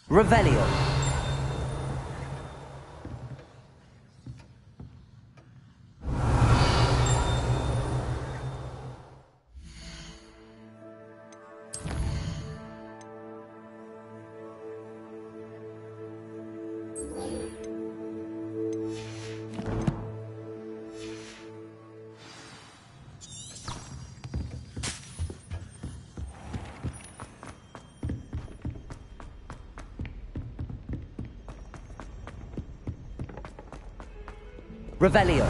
Revelio. Revelio.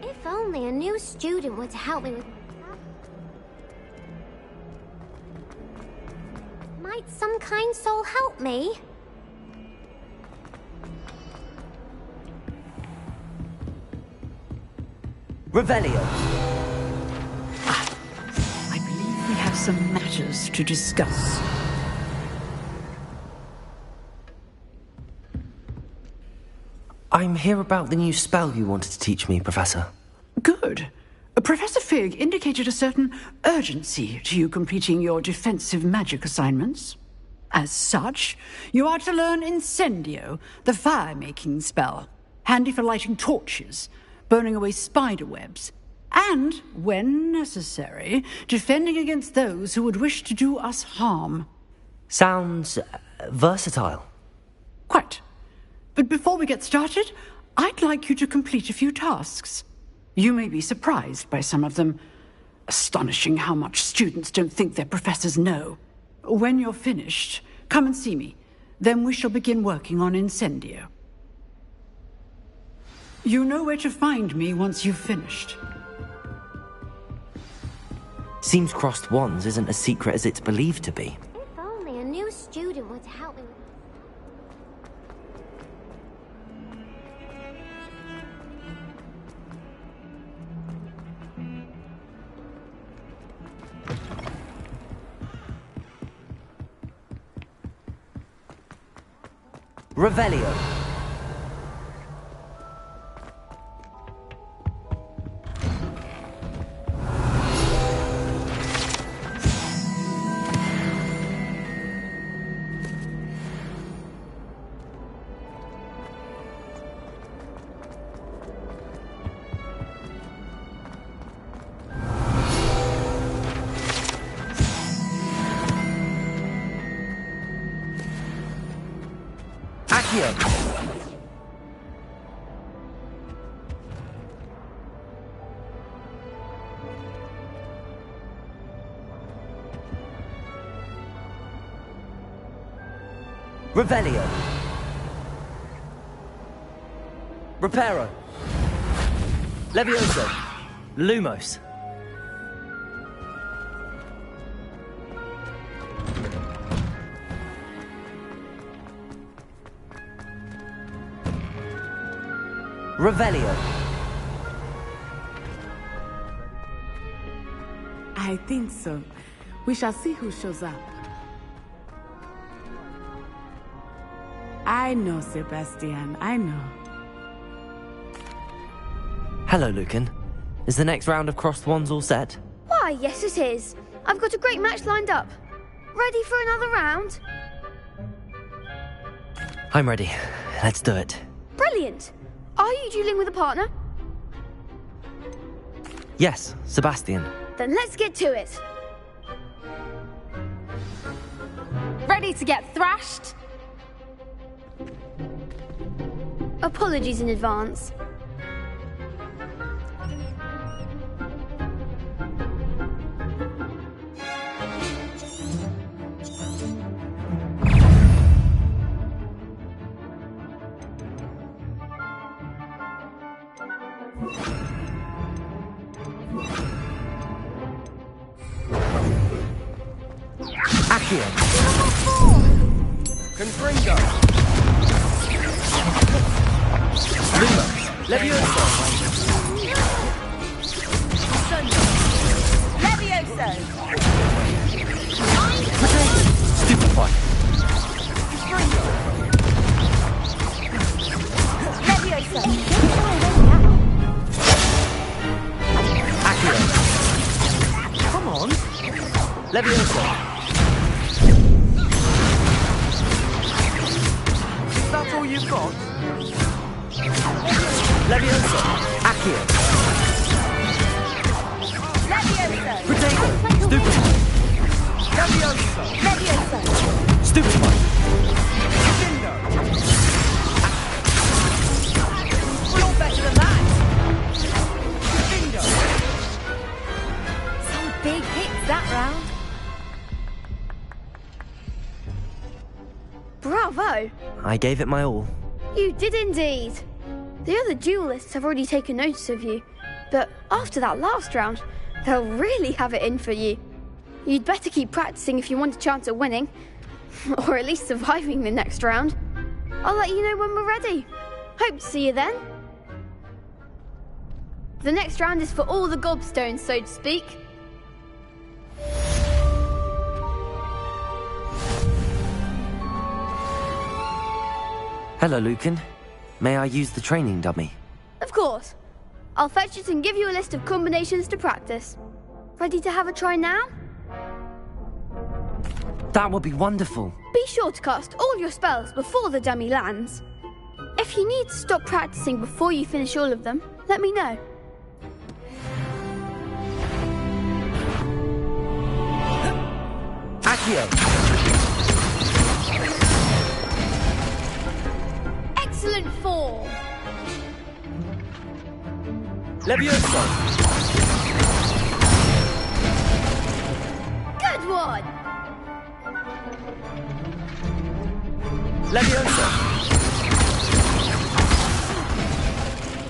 If only a new student were to help me with... Might some kind soul help me? Revelio. I believe we have some matters to discuss. I'm here about the new spell you wanted to teach me, Professor. Good. Professor Fig indicated a certain urgency to you completing your defensive magic assignments. As such, you are to learn Incendio, the fire-making spell, handy for lighting torches, burning away spider webs, and, when necessary, defending against those who would wish to do us harm. Sounds versatile. Quite. But before we get started, I'd like you to complete a few tasks. You may be surprised by some of them. Astonishing how much students don't think their professors know. When you're finished, come and see me. Then we shall begin working on Incendio. You know where to find me once you've finished. Seems crossed wands isn't as secret as it's believed to be. If only a new student were to help me with... Revelio. Accio. Revelio. Reparo. Levioso. Lumos. Revelio. I think so. We shall see who shows up. I know, Sebastian. I know. Hello, Lucan. Is the next round of crossed wands all set? Why, yes it is. I've got a great match lined up. Ready for another round? I'm ready. Let's do it. Brilliant. Are you dueling with a partner? Yes, Sebastian. Then let's get to it. Ready to get thrashed? Apologies in advance. Accio. Confringo. Luma. Levioso. Levioso! Stupefy. Levioso! Accio. Come on. Levioso. Is that all you've got? Levioso. Accio. Levioso! Potato. Stupefy. Levioso. Levioso! Stupefy. Dindo. We're all better than that. Dindo. Some big hits that round. Bravo! I gave it my all. You did indeed. The other duelists have already taken notice of you, but after that last round, they'll really have it in for you. You'd better keep practicing if you want a chance at winning, or at least surviving the next round. I'll let you know when we're ready. Hope to see you then. The next round is for all the gobstones, so to speak. Hello, Lucan. May I use the training dummy? Of course. I'll fetch it and give you a list of combinations to practice. Ready to have a try now? That would be wonderful. Be sure to cast all your spells before the dummy lands. If you need to stop practicing before you finish all of them, let me know. Accio. Excellent form! Levioso. Good one! Levioso.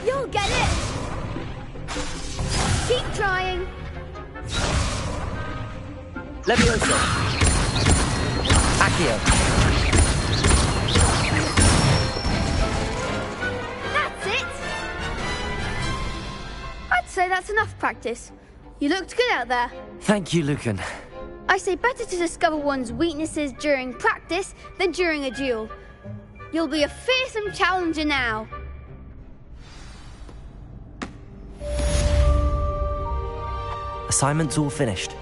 You'll get it! Keep trying. Levioso. Accio. That's it! I'd say that's enough practice. You looked good out there. Thank you, Lucan. I say better to discover one's weaknesses during practice than during a duel. You'll be a fearsome challenger now. Assignment's all finished.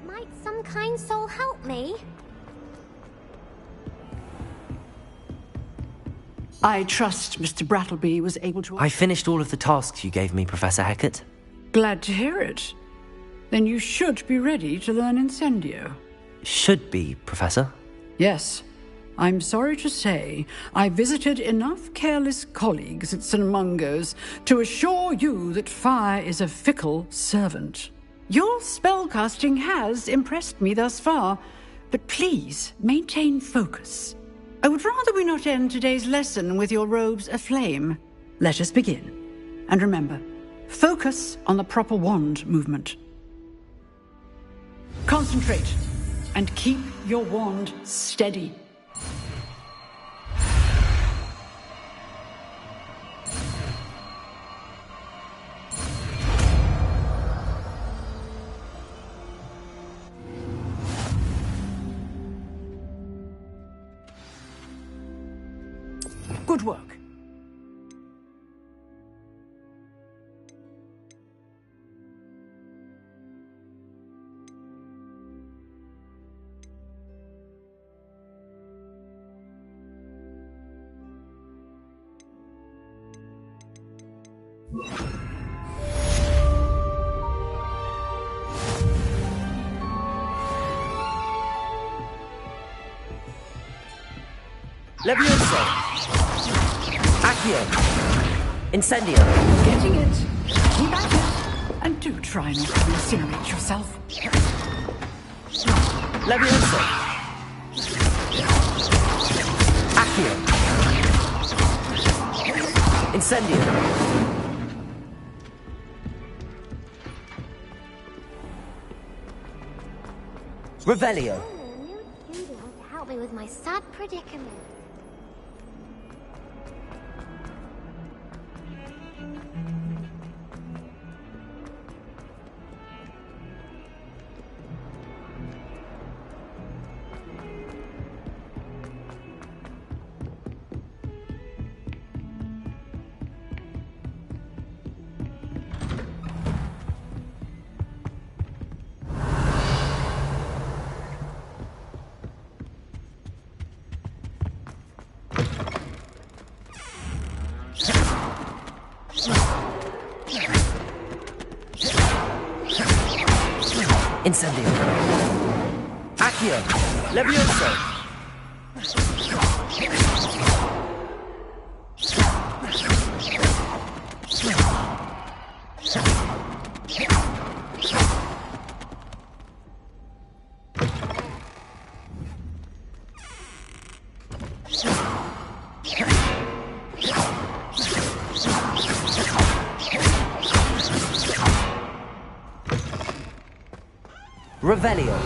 Might some kind soul help me? I trust Mr. Brattleby was able to... I finished all of the tasks you gave me, Professor Hecat. Glad to hear it. Then you should be ready to learn Incendio. Should be, Professor. Yes. I'm sorry to say, I visited enough careless colleagues at St. Mungo's to assure you that fire is a fickle servant. Your spellcasting has impressed me thus far, but please maintain focus. I would rather we not end today's lesson with your robes aflame. Let us begin. And remember, focus on the proper wand movement. Concentrate and keep your wand steady. Good work. Levioso! Accio! Incendio! Getting it. Keep at it. And do try not to incinerate yourself. Levioso! Accio! Incendio! Revelio! A new student to help me with my sad predicament. Incendio! Accio! Levioso! Revelio!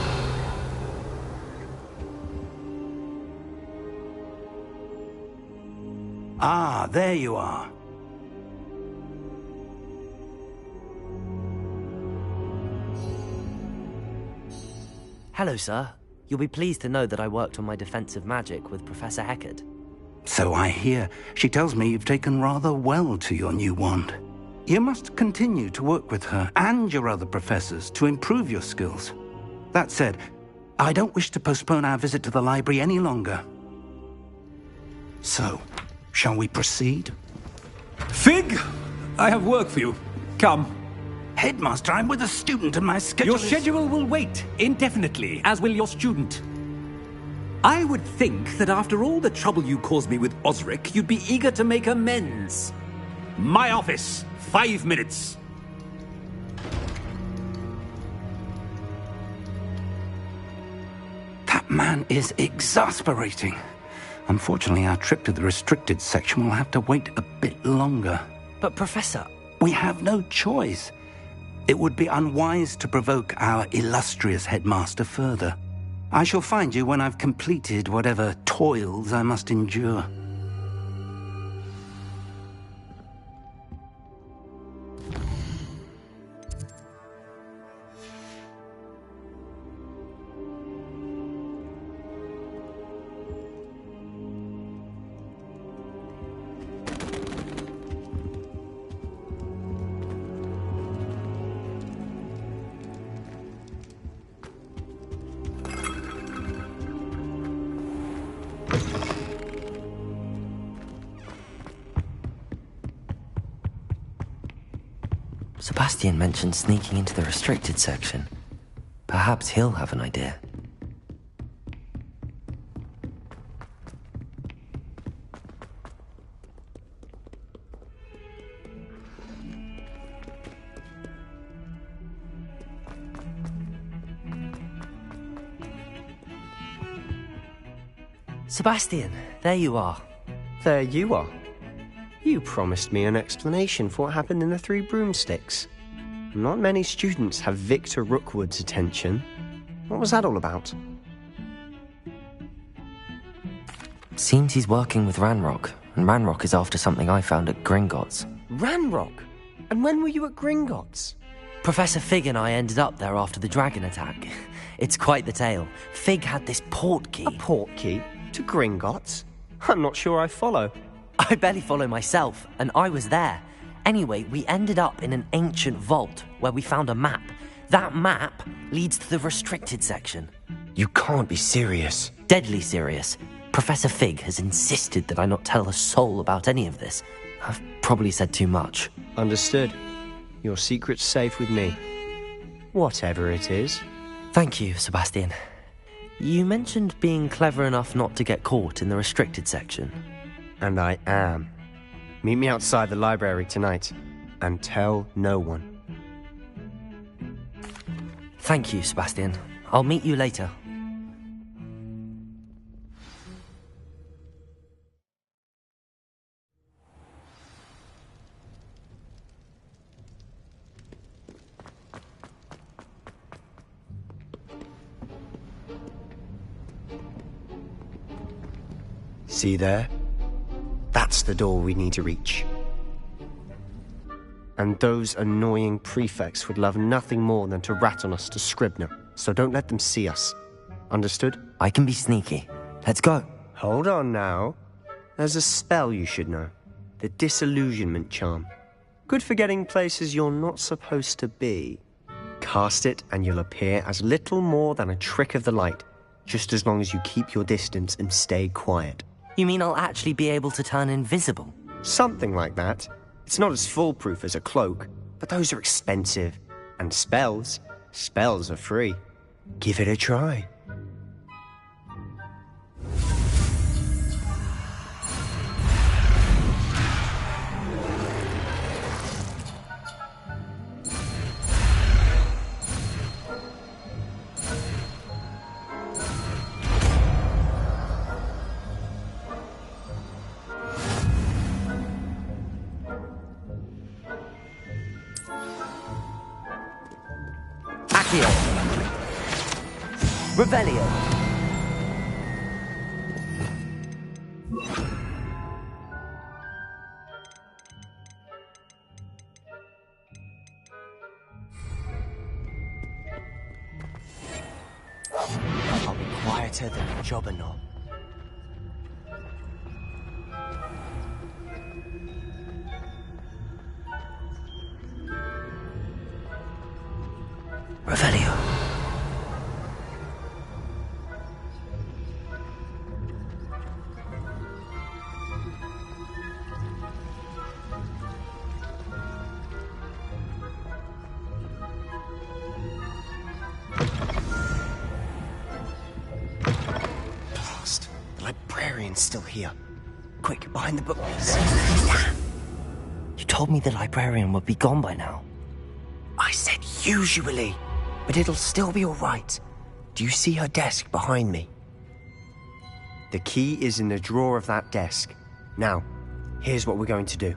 Ah, there you are. Hello, sir. You'll be pleased to know that I worked on my defensive magic with Professor Heckard. So I hear. She tells me you've taken rather well to your new wand. You must continue to work with her and your other professors to improve your skills. That said, I don't wish to postpone our visit to the library any longer. So, shall we proceed? Fig! I have work for you. Come. Headmaster, I'm with a student and my schedule Your schedule will wait indefinitely, as will your student. I would think that after all the trouble you caused me with Osric, you'd be eager to make amends. My office, 5 minutes. That man is exasperating. Unfortunately, our trip to the restricted section will have to wait a bit longer. But, Professor... We have no choice. It would be unwise to provoke our illustrious headmaster further. I shall find you when I've completed whatever toils I must endure. Sebastian mentioned sneaking into the restricted section. Perhaps he'll have an idea. Sebastian, there you are. There you are. You promised me an explanation for what happened in the Three Broomsticks. Not many students have Victor Rookwood's attention. What was that all about? Seems he's working with Ranrock, and Ranrock is after something I found at Gringotts. Ranrock? And when were you at Gringotts? Professor Fig and I ended up there after the dragon attack. It's quite the tale. Fig had this port key. A port key? To Gringotts? I'm not sure I follow. I barely follow myself, and I was there. Anyway, we ended up in an ancient vault where we found a map. That map leads to the restricted section. You can't be serious. Deadly serious. Professor Fig has insisted that I not tell a soul about any of this. I've probably said too much. Understood. Your secret's safe with me. Whatever it is. Thank you, Sebastian. You mentioned being clever enough not to get caught in the restricted section. And I am. Meet me outside the library tonight, and tell no one. Thank you, Sebastian. I'll meet you later. See there? That's the door we need to reach. And those annoying prefects would love nothing more than to rat on us to Scribner, so don't let them see us. Understood? I can be sneaky. Let's go. Hold on now. There's a spell you should know. The Disillusionment Charm. Good for getting places you're not supposed to be. Cast it and you'll appear as little more than a trick of the light, just as long as you keep your distance and stay quiet. You mean I'll actually be able to turn invisible? Something like that. It's not as foolproof as a cloak, but those are expensive. And spells are free. Give it a try. Revelio. I'll be quieter than a jobberknoll. Revelio. Still here. Quick, behind the bookcase. You told me the librarian would be gone by now. I said usually, but it'll still be all right. Do you see her desk behind me? The key is in the drawer of that desk. Now, here's what we're going to do.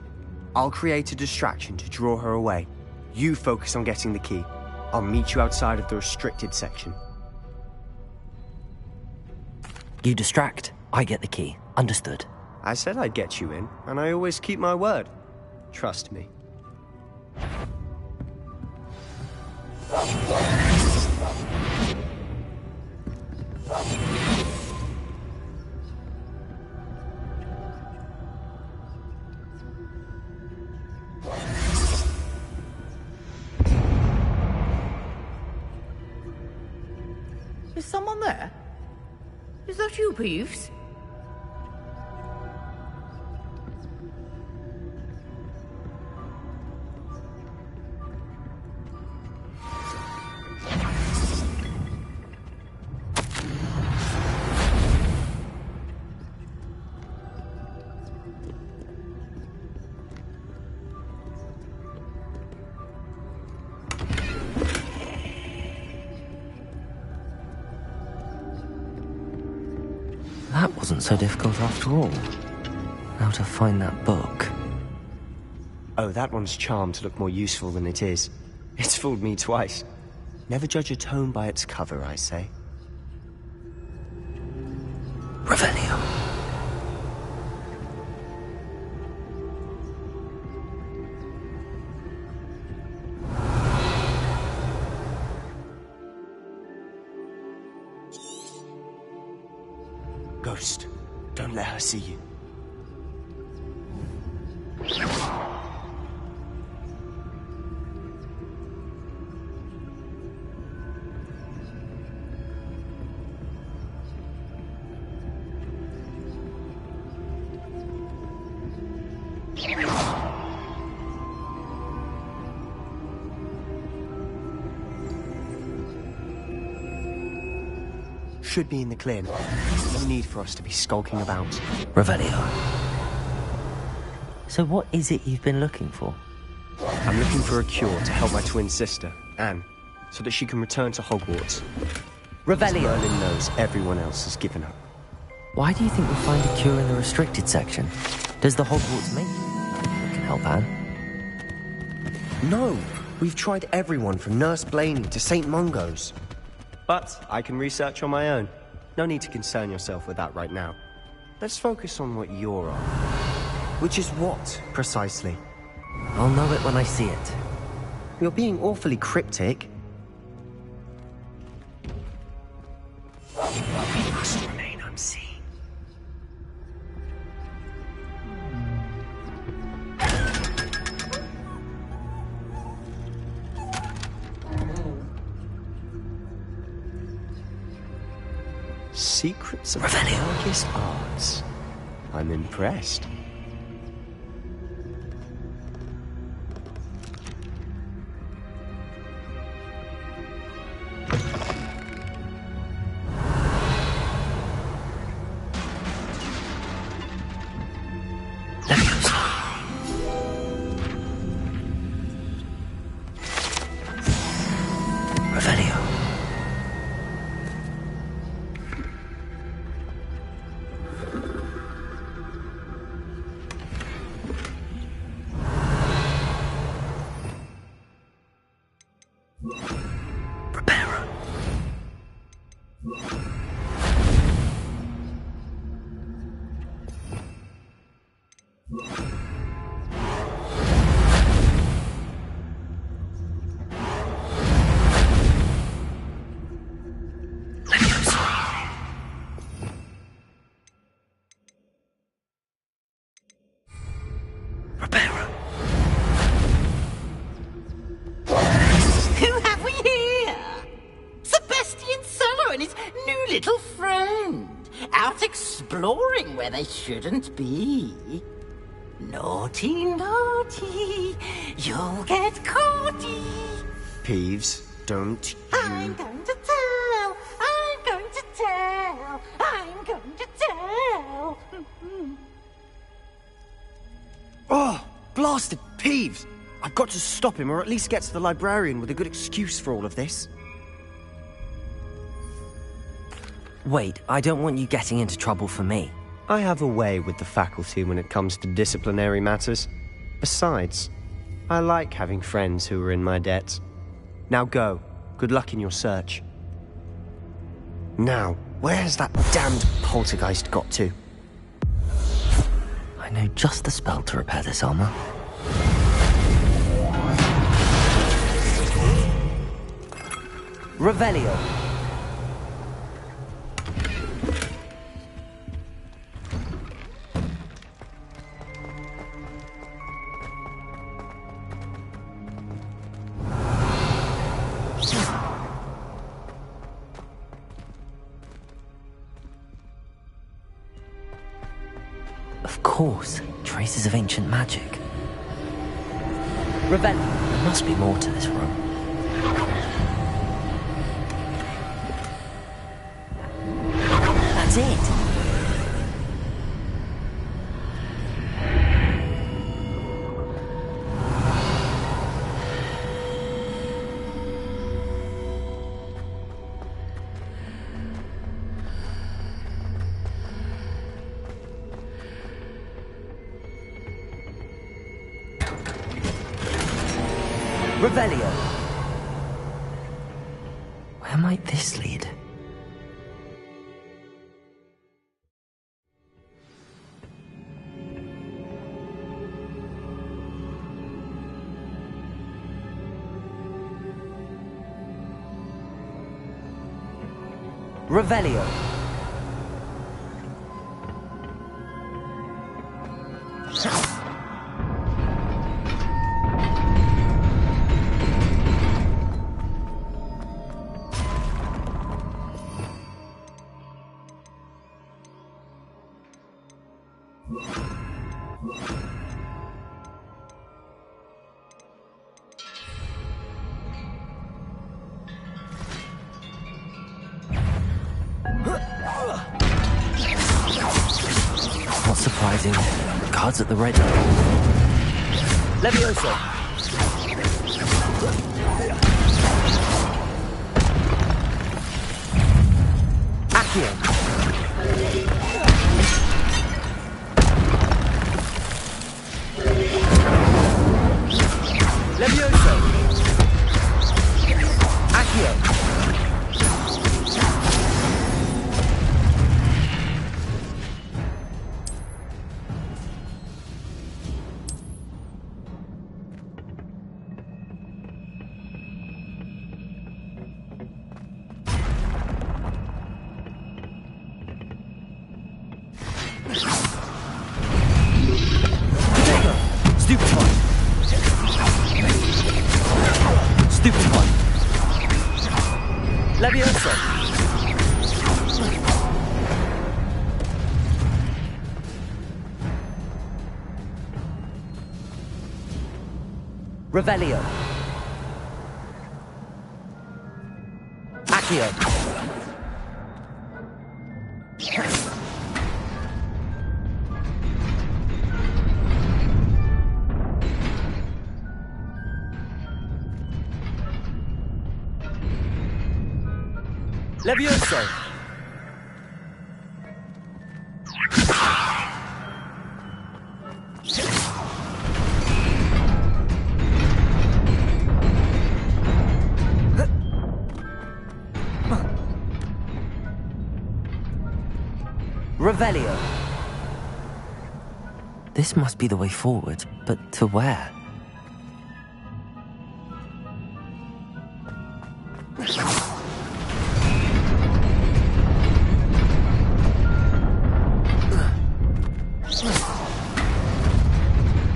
I'll create a distraction to draw her away. You focus on getting the key. I'll meet you outside of the restricted section. You distract, I get the key. Understood. I said I'd get you in, and I always keep my word. Trust me. Is someone there? Is that you, Peeves? That wasn't so difficult after all. Now to find that book. Oh, that one's charmed to look more useful than it is. It's fooled me twice. Never judge a tome by its cover, I say. Revelio. Ghost, don't let her see you. should be in the clear. No need for us to be skulking about. Revelio. So what is it you've been looking for? I'm looking for a cure to help my twin sister, Anne, so that she can return to Hogwarts. Revelio. Merlin knows everyone else has given up. Why do you think we'll find a cure in the restricted section? Does the Hogwarts make it? That can help Anne. No! We've tried everyone from Nurse Blaney to St. Mungo's. But I can research on my own. No need to concern yourself with that right now. Let's focus on what you're on. Which is what, precisely? I'll know it when I see it. You're being awfully cryptic. We must remain unseen. Secrets of darkest arts. I'm impressed. Who have we here? Sebastian Cellar and his new little friend. Out exploring where they shouldn't be. Naughty, naughty. You'll get caughty. Peeves, don't you... I'm going to tell. I'm going to tell. I'm going to tell. Oh, blasted Peeves! I've got to stop him, or at least get to the librarian with a good excuse for all of this. Wait, I don't want you getting into trouble for me. I have a way with the faculty when it comes to disciplinary matters. Besides, I like having friends who are in my debt. Now go. Good luck in your search. Now, where's that damned poltergeist got to? I know just the spell to repair this armor. Revelio. Of course, traces of ancient magic. Revelio. There must be more to this room. That's it. Revelio. Where might this lead? Revelio. amazing. Cards at the ready. Levioso. Accio. Levioso. Accio. Levioso. Revelio. Accio. Levioso. Revelio. This must be the way forward, but to where?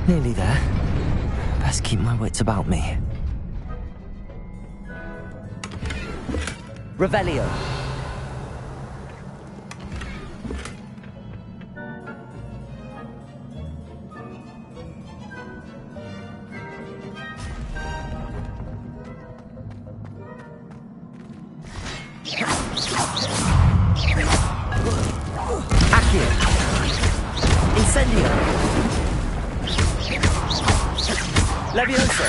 Nearly there. Best keep my wits about me. Revelio. Accio. Incendio. Levioso.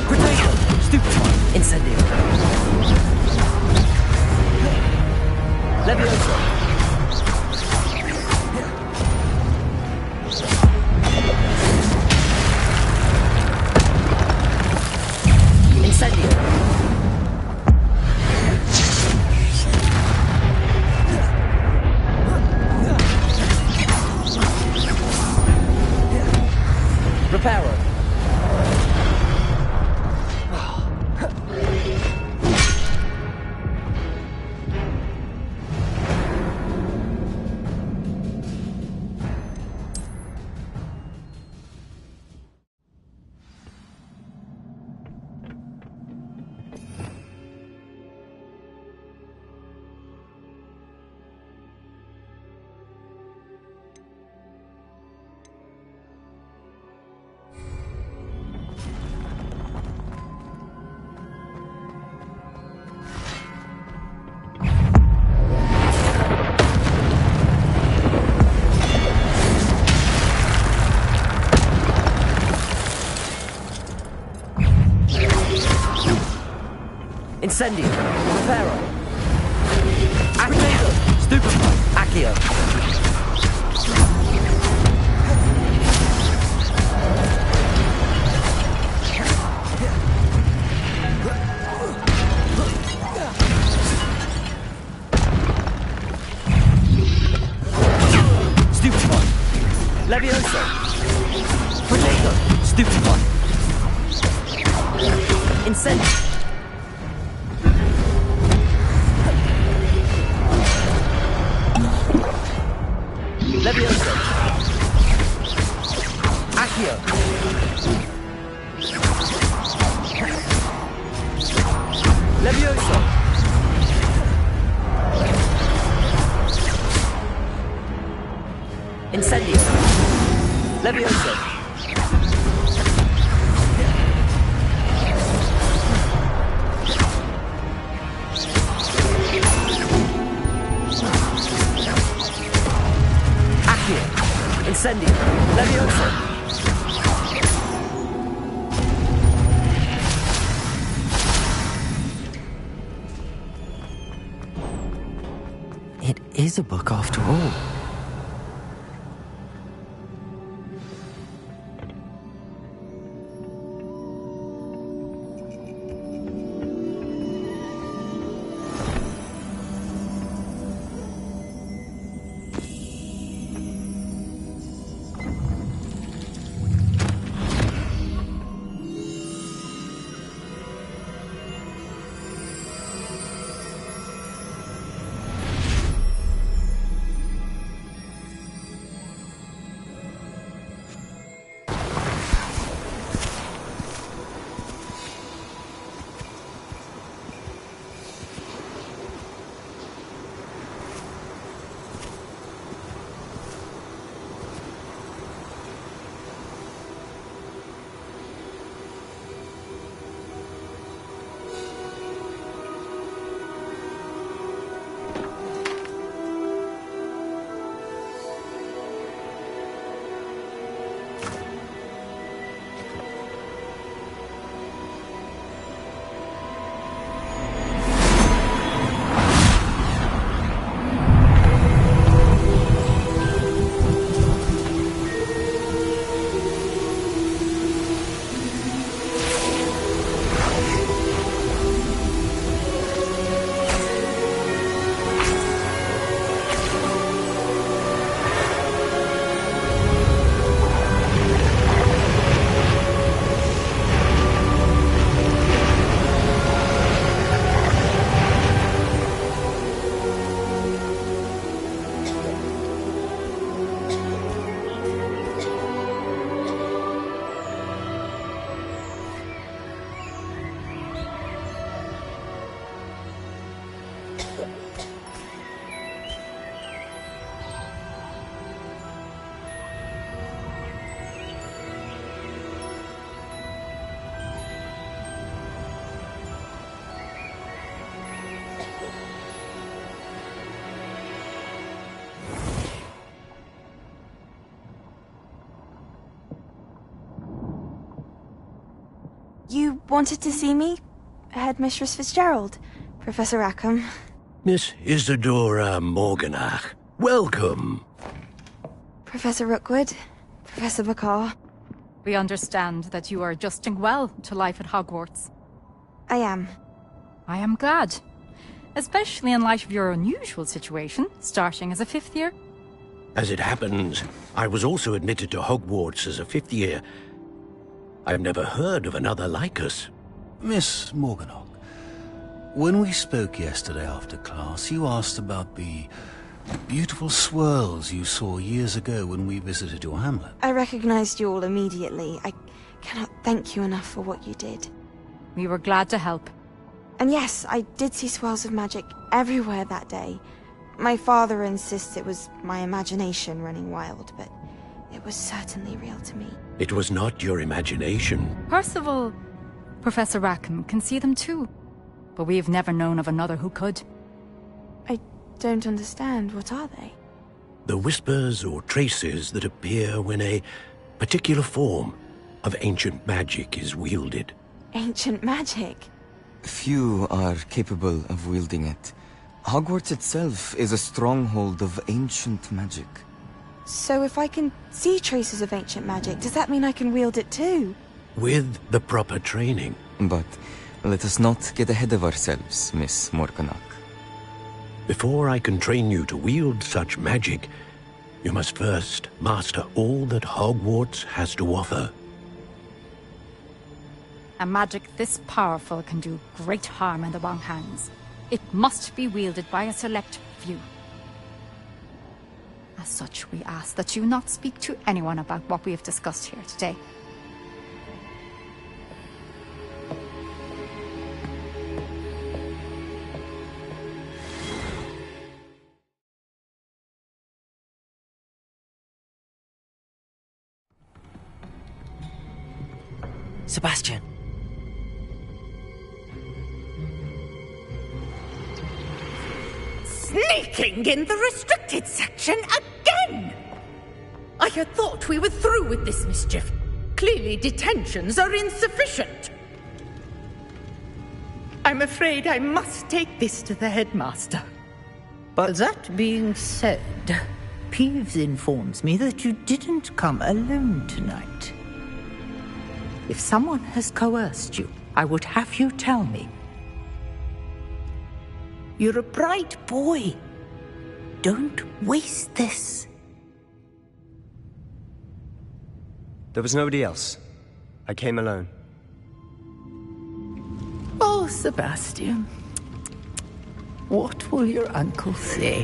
Potato. Stupefy. Incendio. Levioso. Incendio. Reparo. Incendio. Reparo. Accio. Stupefy. Accio. Stupefy. Levioso. Potato. Stupefy. Incendio. Levioso. Accio. Levioso. Incendio. Levioso. Incendio. Levioso. It is a book after all. You wanted to see me? Headmistress Fitzgerald? Professor Rackham? Miss Isadora Morganach, welcome. Professor Rookwood? Professor McCaw? We understand that you are adjusting well to life at Hogwarts. I am. I am glad. Especially in light of your unusual situation, starting as a 5th year. As it happens, I was also admitted to Hogwarts as a 5th year. I've never heard of another like us. Miss Morganach, when we spoke yesterday after class, you asked about the beautiful swirls you saw years ago when we visited your hamlet. I recognized you all immediately. I cannot thank you enough for what you did. We were glad to help. And yes, I did see swirls of magic everywhere that day. My father insists it was my imagination running wild, but it was certainly real to me. It was not your imagination. Percival, Professor Rackham can see them too. But we have never known of another who could. I don't understand. What are they? The whispers or traces that appear when a particular form of ancient magic is wielded. Ancient magic? Few are capable of wielding it. Hogwarts itself is a stronghold of ancient magic. So if I can see traces of ancient magic, does that mean I can wield it too? With the proper training. But let us not get ahead of ourselves, Miss Morganach. Before I can train you to wield such magic, you must first master all that Hogwarts has to offer. A magic this powerful can do great harm in the wrong hands. It must be wielded by a select few. As such, we ask that you not speak to anyone about what we have discussed here today. Sebastian. Sneaking in the restricted section again! I had thought we were through with this mischief. Clearly detentions are insufficient. I'm afraid I must take this to the headmaster. But that being said, Peeves informs me that you didn't come alone tonight. If someone has coerced you, I would have you tell me. You're a bright boy. Don't waste this. there was nobody else. I came alone. Oh, Sebastian. What will your uncle say?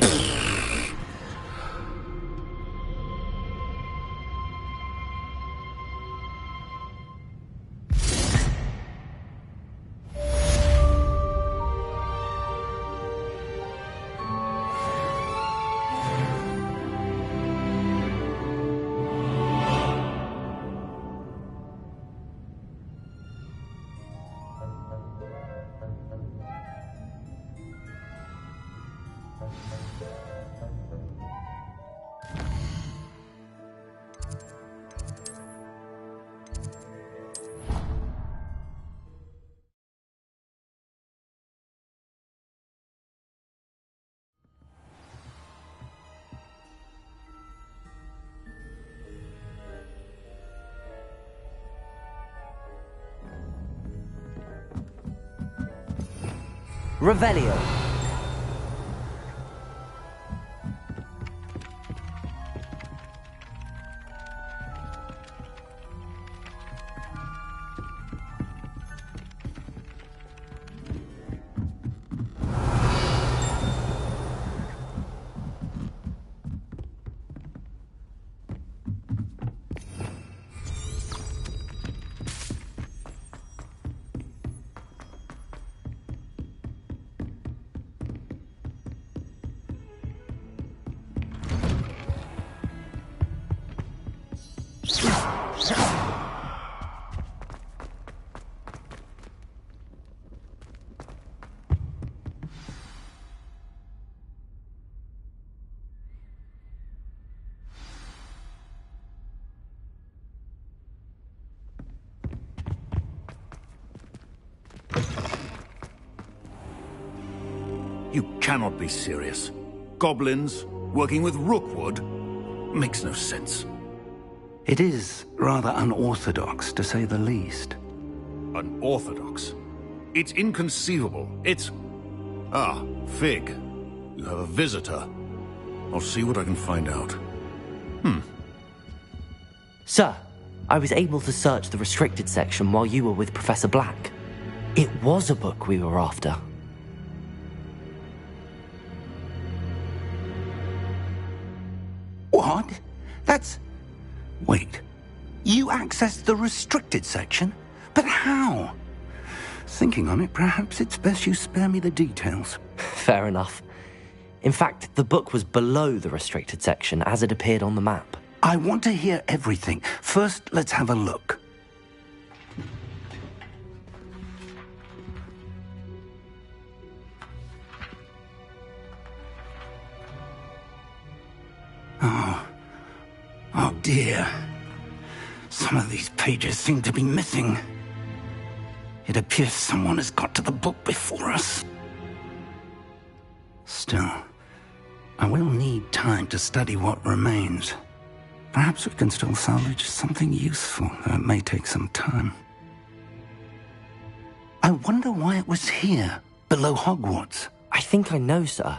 Revelio. You cannot be serious. Goblins working with Rookwood makes no sense. It is rather unorthodox, to say the least. Unorthodox? It's inconceivable. It's... Ah, Fig. You have a visitor. I'll see what I can find out. Sir, I was able to search the restricted section while you were with Professor Black. It was a book we were after. What? That's... Wait. You accessed the restricted section? But how? Thinking on it, perhaps it's best you spare me the details. Fair enough. In fact, the book was below the restricted section as it appeared on the map. I want to hear everything. First, let's have a look. Oh dear. Some of these pages seem to be missing. It appears someone has got to the book before us. Still, I will need time to study what remains. Perhaps we can still salvage something useful, though it may take some time. I wonder why it was here, below Hogwarts. I think I know, sir.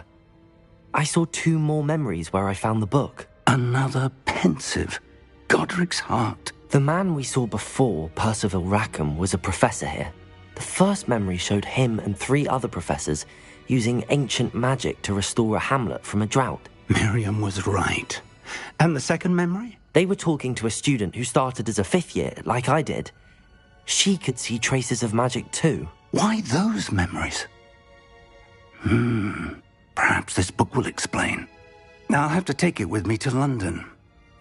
I saw 2 more memories where I found the book. Another pensive. Godric's heart. The man we saw before, Percival Rackham, was a professor here. The first memory showed him and 3 other professors using ancient magic to restore a hamlet from a drought. Miriam was right. And the second memory? They were talking to a student who started as a 5th year, like I did. She could see traces of magic too. Why those memories? Perhaps this book will explain. Now I'll have to take it with me to London.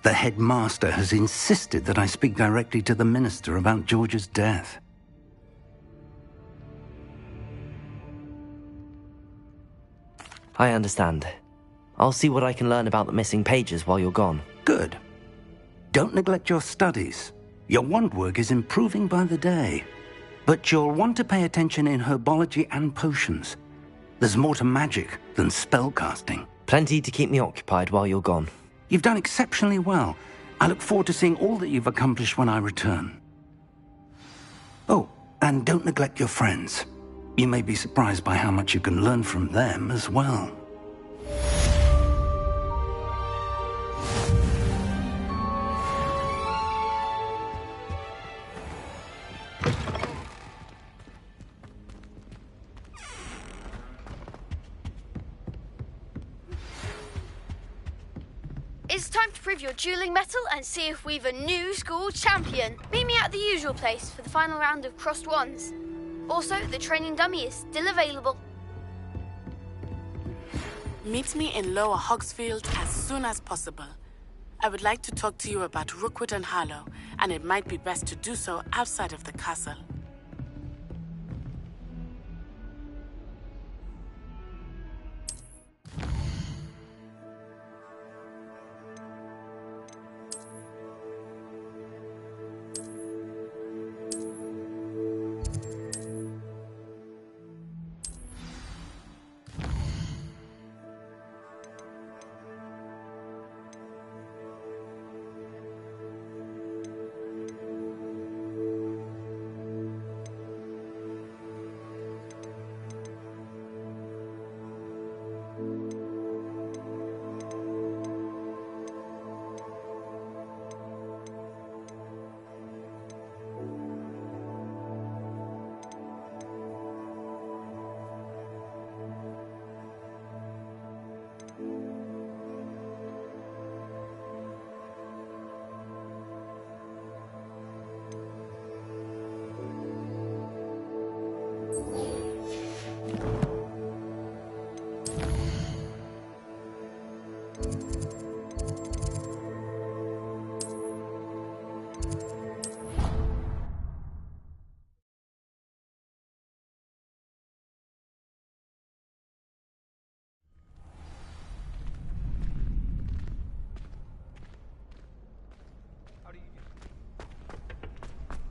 The headmaster has insisted that I speak directly to the minister about George's death. I understand. I'll see what I can learn about the missing pages while you're gone. Good. Don't neglect your studies. Your wand work is improving by the day. But you'll want to pay attention in herbology and potions. There's more to magic than spellcasting. Plenty to keep me occupied while you're gone. You've done exceptionally well. I look forward to seeing all that you've accomplished when I return. Oh, and don't neglect your friends. You may be surprised by how much you can learn from them as well. It's time to prove your dueling mettle and see if we've a new school champion. Meet me at the usual place for the final round of crossed wands. Also, the training dummy is still available. Meet me in Lower Hogsfield as soon as possible. I would like to talk to you about Rookwood and Harlow, and it might be best to do so outside of the castle.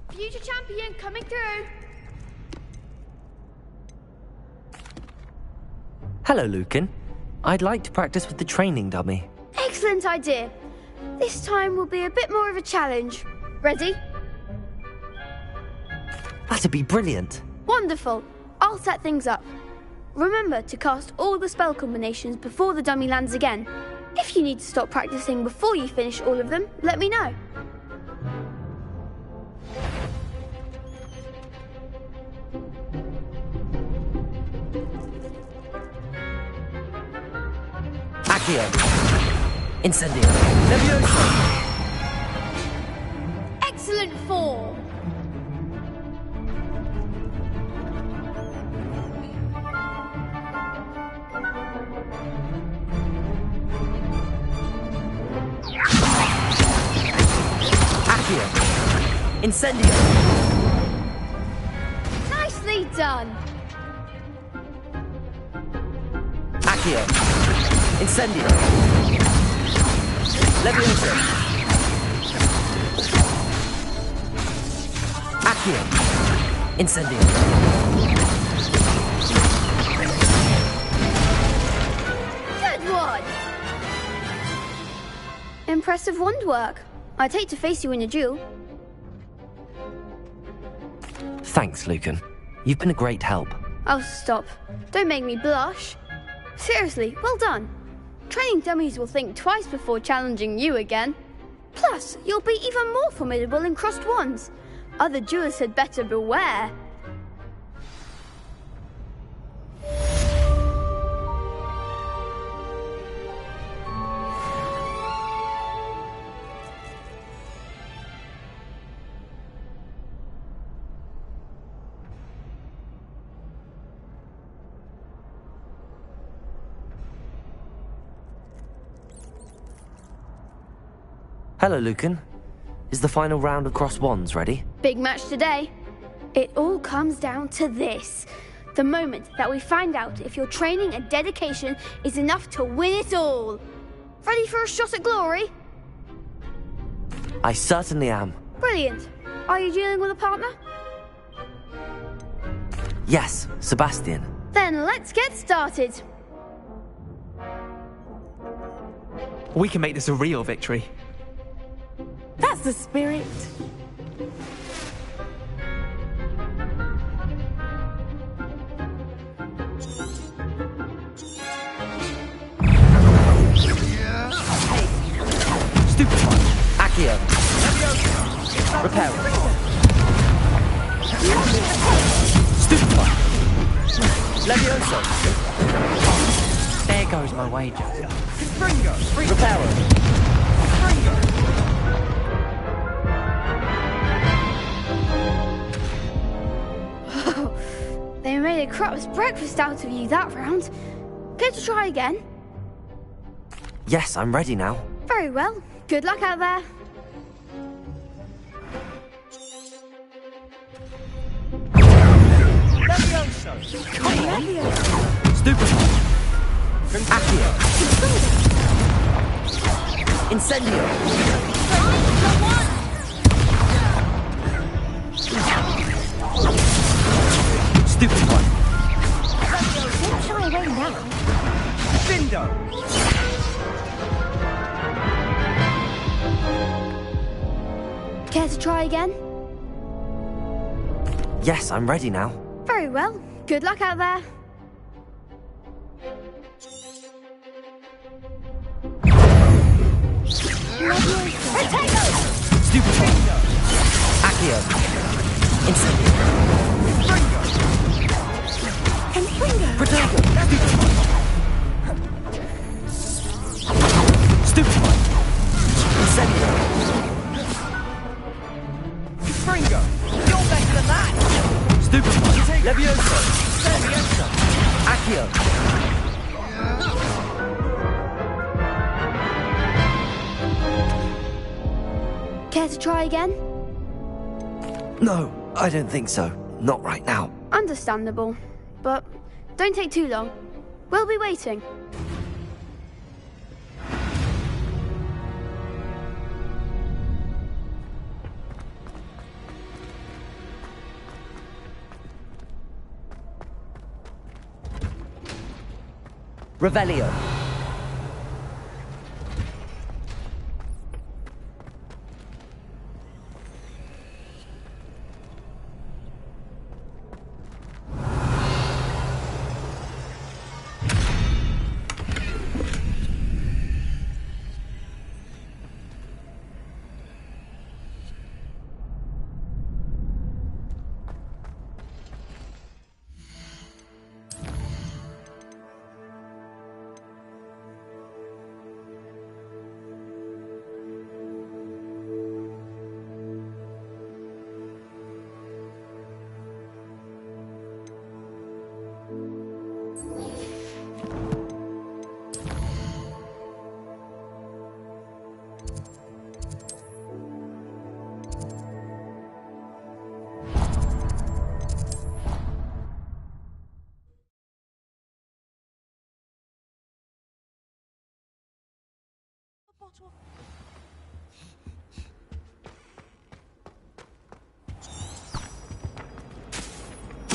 Future champion coming through. Hello, Lucan. I'd like to practice with the training dummy. Excellent idea. This time will be a bit more of a challenge. Ready? That'd be brilliant. Wonderful. I'll set things up. Remember to cast all the spell combinations before the dummy lands again. If you need to stop practicing before you finish all of them, let me know. Accio. Incendio. Levioso. Excellent form. Accio. Incendio. Nicely done. Accio. Incendio. Levioso. Accio. Incendio. Good one. Impressive wand work. I'd hate to face you in a duel. Thanks, Lucan. You've been a great help. Oh, stop. Don't make me blush. Seriously, well done. Training dummies will think twice before challenging you again. Plus, you'll be even more formidable in crossed wands. Other duelists had better beware. Hello, Lucan. Is the final round of crossed wands ready? Big match today. It all comes down to this. The moment that we find out if your training and dedication is enough to win it all. Ready for a shot at glory? I certainly am. Brilliant. Are you dealing with a partner? Yes, Sebastian. Then let's get started. We can make this a real victory. That's the spirit. Stupefy. Accio. Repair. Stupefy. Levioso. There goes my wager. Repair. They made a crap's breakfast out of you that round. Care to try again? Yes, I'm ready now. Very well. Good luck out there. Stupefy. Accio. Incendio. Stupefy. Don't shy away now. Bindo. Care to try again? Yes, I'm ready now. Very well. Good luck out there. Stupefy. Accio. Incendio. Protego. Stupefy. Incendio. Fringo. You're better than that. Stupefy. Levioso. Accio. Care to try again? No, I don't think so. Not right now. Understandable. But don't take too long. We'll be waiting. Revelio.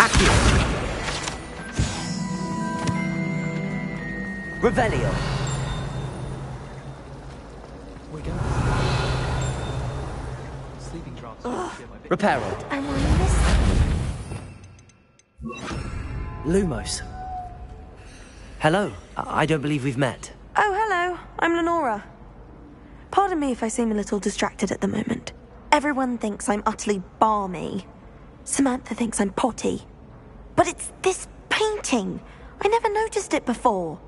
Accio. Revelio. We're going. Sleeping drafts. Reparo. I'm on this. Lumos. Hello. I don't believe we've met. Oh, hello. I'm Lenora. Pardon me if I seem a little distracted at the moment. Everyone thinks I'm utterly balmy. Samantha thinks I'm potty. But it's this painting. I never noticed it before.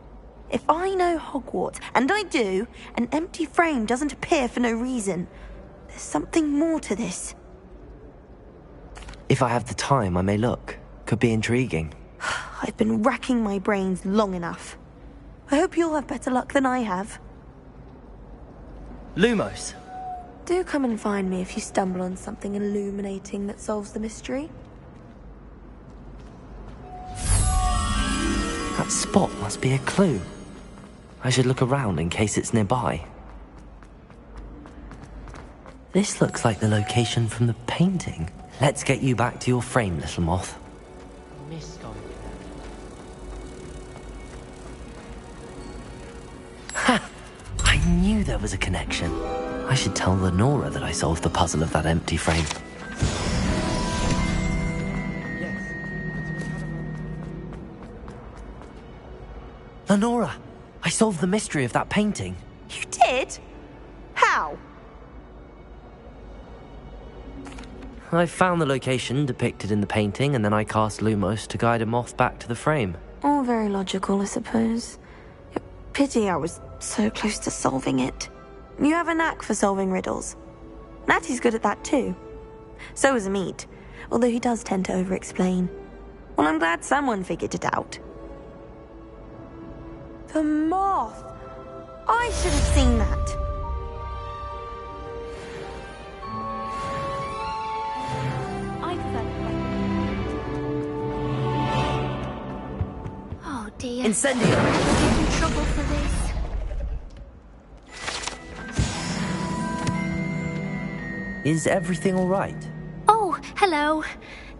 If I know Hogwarts, and I do, an empty frame doesn't appear for no reason. There's something more to this. If I have the time, I may look. Could be intriguing. I've been racking my brains long enough. I hope you'll have better luck than I have. Lumos. Do come and find me if you stumble on something illuminating that solves the mystery. That spot must be a clue. I should look around in case it's nearby. This looks like the location from the painting. Let's get you back to your frame, little moth. Miss going Ha! I knew there was a connection. I should tell Lenora that I solved the puzzle of that empty frame. Lenora, I solved the mystery of that painting. You did? How? I found the location depicted in the painting, and then I cast Lumos to guide a moth back to the frame. All very logical, I suppose. Pity I was so close to solving it. You have a knack for solving riddles. Natty's good at that too. So is Amit, although he does tend to over-explain. Well, I'm glad someone figured it out. The moth! I should have seen that. Oh dear. Incendio! We'll get in trouble for this. Is everything all right? Oh, hello.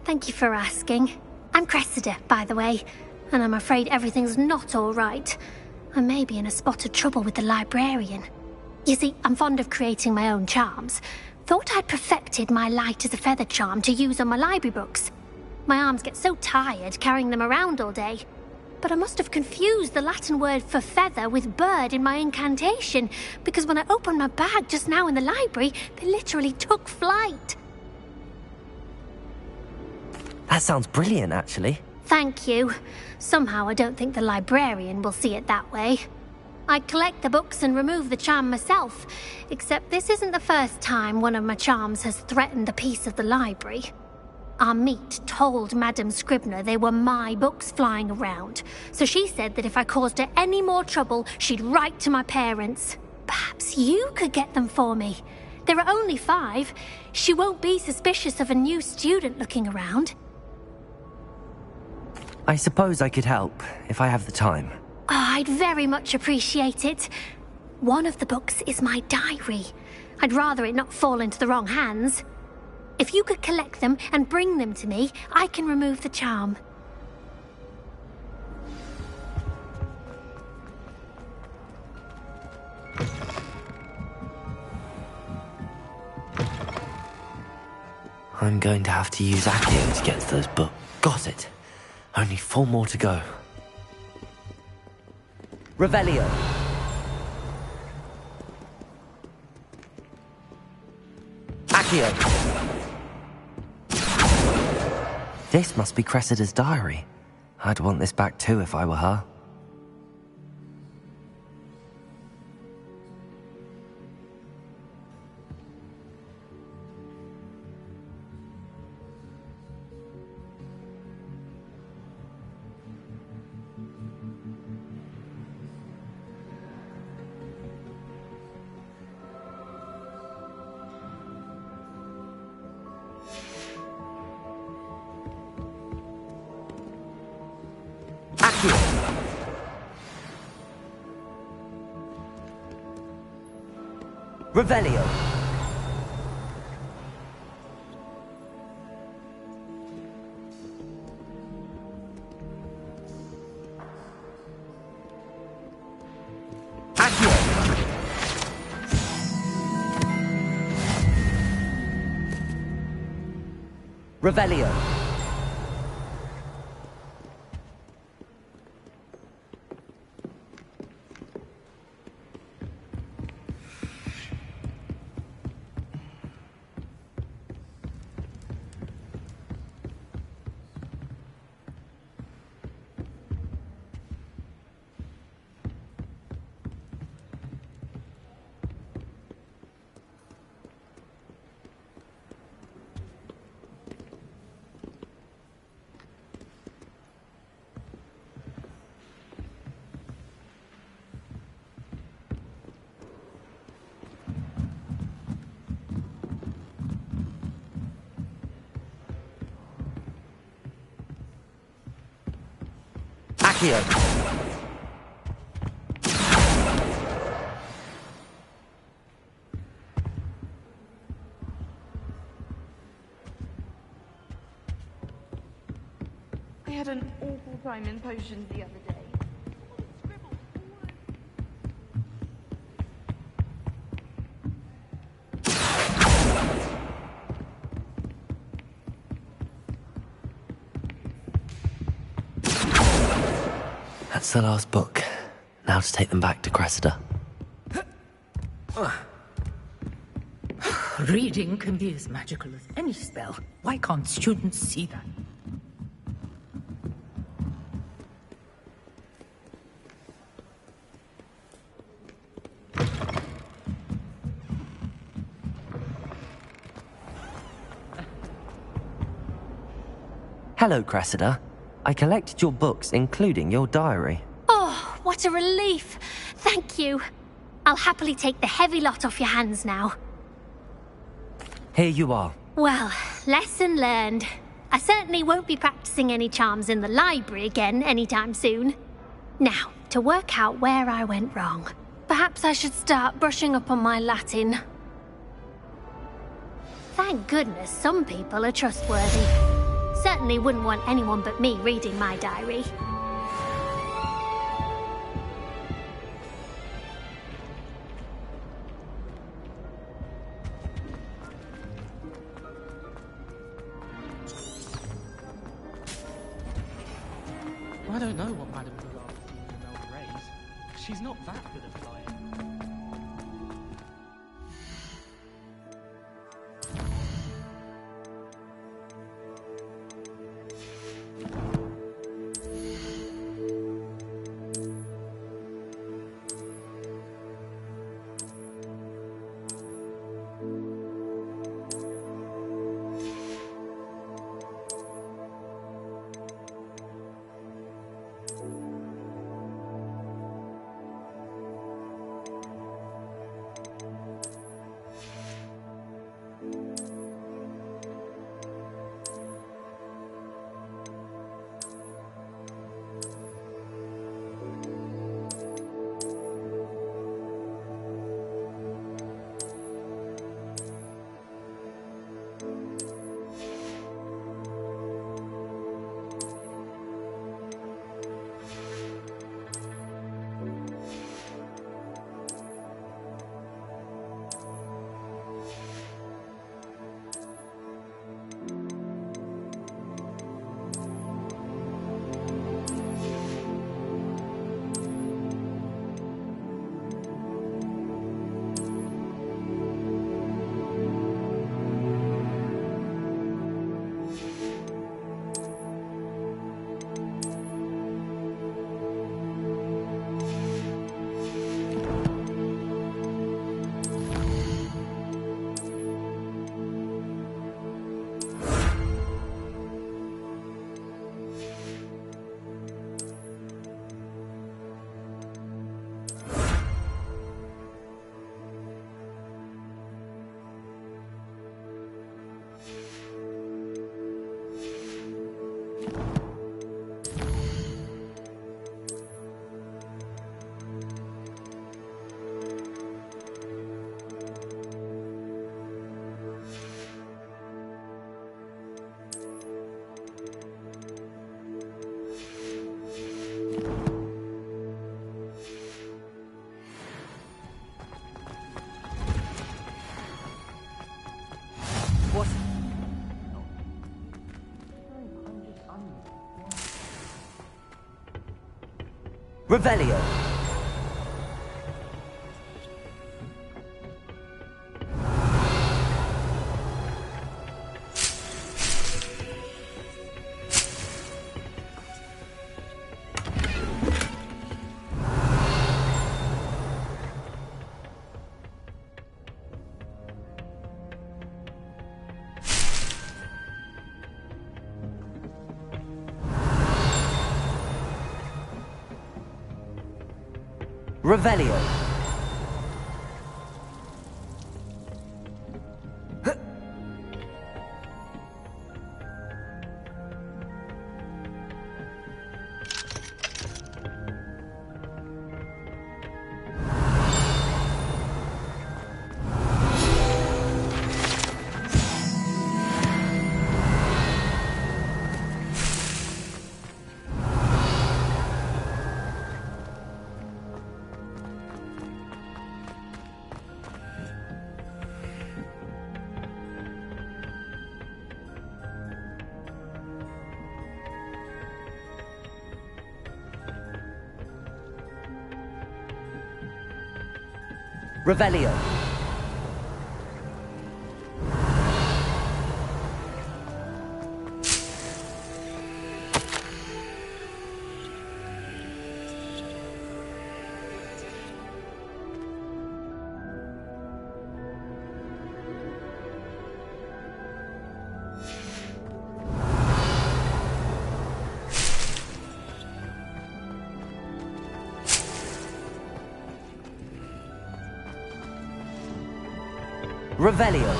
Thank you for asking. I'm Cressida, by the way, and I'm afraid everything's not all right. I may be in a spot of trouble with the librarian. You see, I'm fond of creating my own charms. Thought I'd perfected my light as a feather charm to use on my library books. My arms get so tired carrying them around all day. But I must have confused the Latin word for feather with bird in my incantation, because when I opened my bag just now in the library, they literally took flight. That sounds brilliant, actually. Thank you. Somehow I don't think the librarian will see it that way. I collect the books and remove the charm myself, except this isn't the first time one of my charms has threatened the peace of the library. Amit told Madame Scribner they were my books flying around, so she said that if I caused her any more trouble, she'd write to my parents. Perhaps you could get them for me. There are only 5. She won't be suspicious of a new student looking around. I suppose I could help, if I have the time. Oh, I'd very much appreciate it. One of the books is my diary. I'd rather it not fall into the wrong hands. If you could collect them and bring them to me, I can remove the charm. I'm going to have to use Accio to get to those books. Got it. Only 4 more to go. Revelio. Accio. This must be Cressida's diary. I'd want this back too if I were her. Revelio. Accio. Revelio. Accio. had an awful time in potions the other day. That's the last book. Now to take them back to Cressida. Reading can be as magical as any spell. Why can't students see that? Hello, Cressida. I collected your books, including your diary. Oh, what a relief. Thank you. I'll happily take the heavy lot off your hands now. Here you are. Well, lesson learned. I certainly won't be practicing any charms in the library again anytime soon. Now, to work out where I went wrong. Perhaps I should start brushing up on my Latin. Thank goodness some people are trustworthy. Certainly wouldn't want anyone but me reading my diary. I don't know what Madame Boulard would do in Mel Rays. She's not that good at flying. Revelio. Revelio. Revelio. Revelio.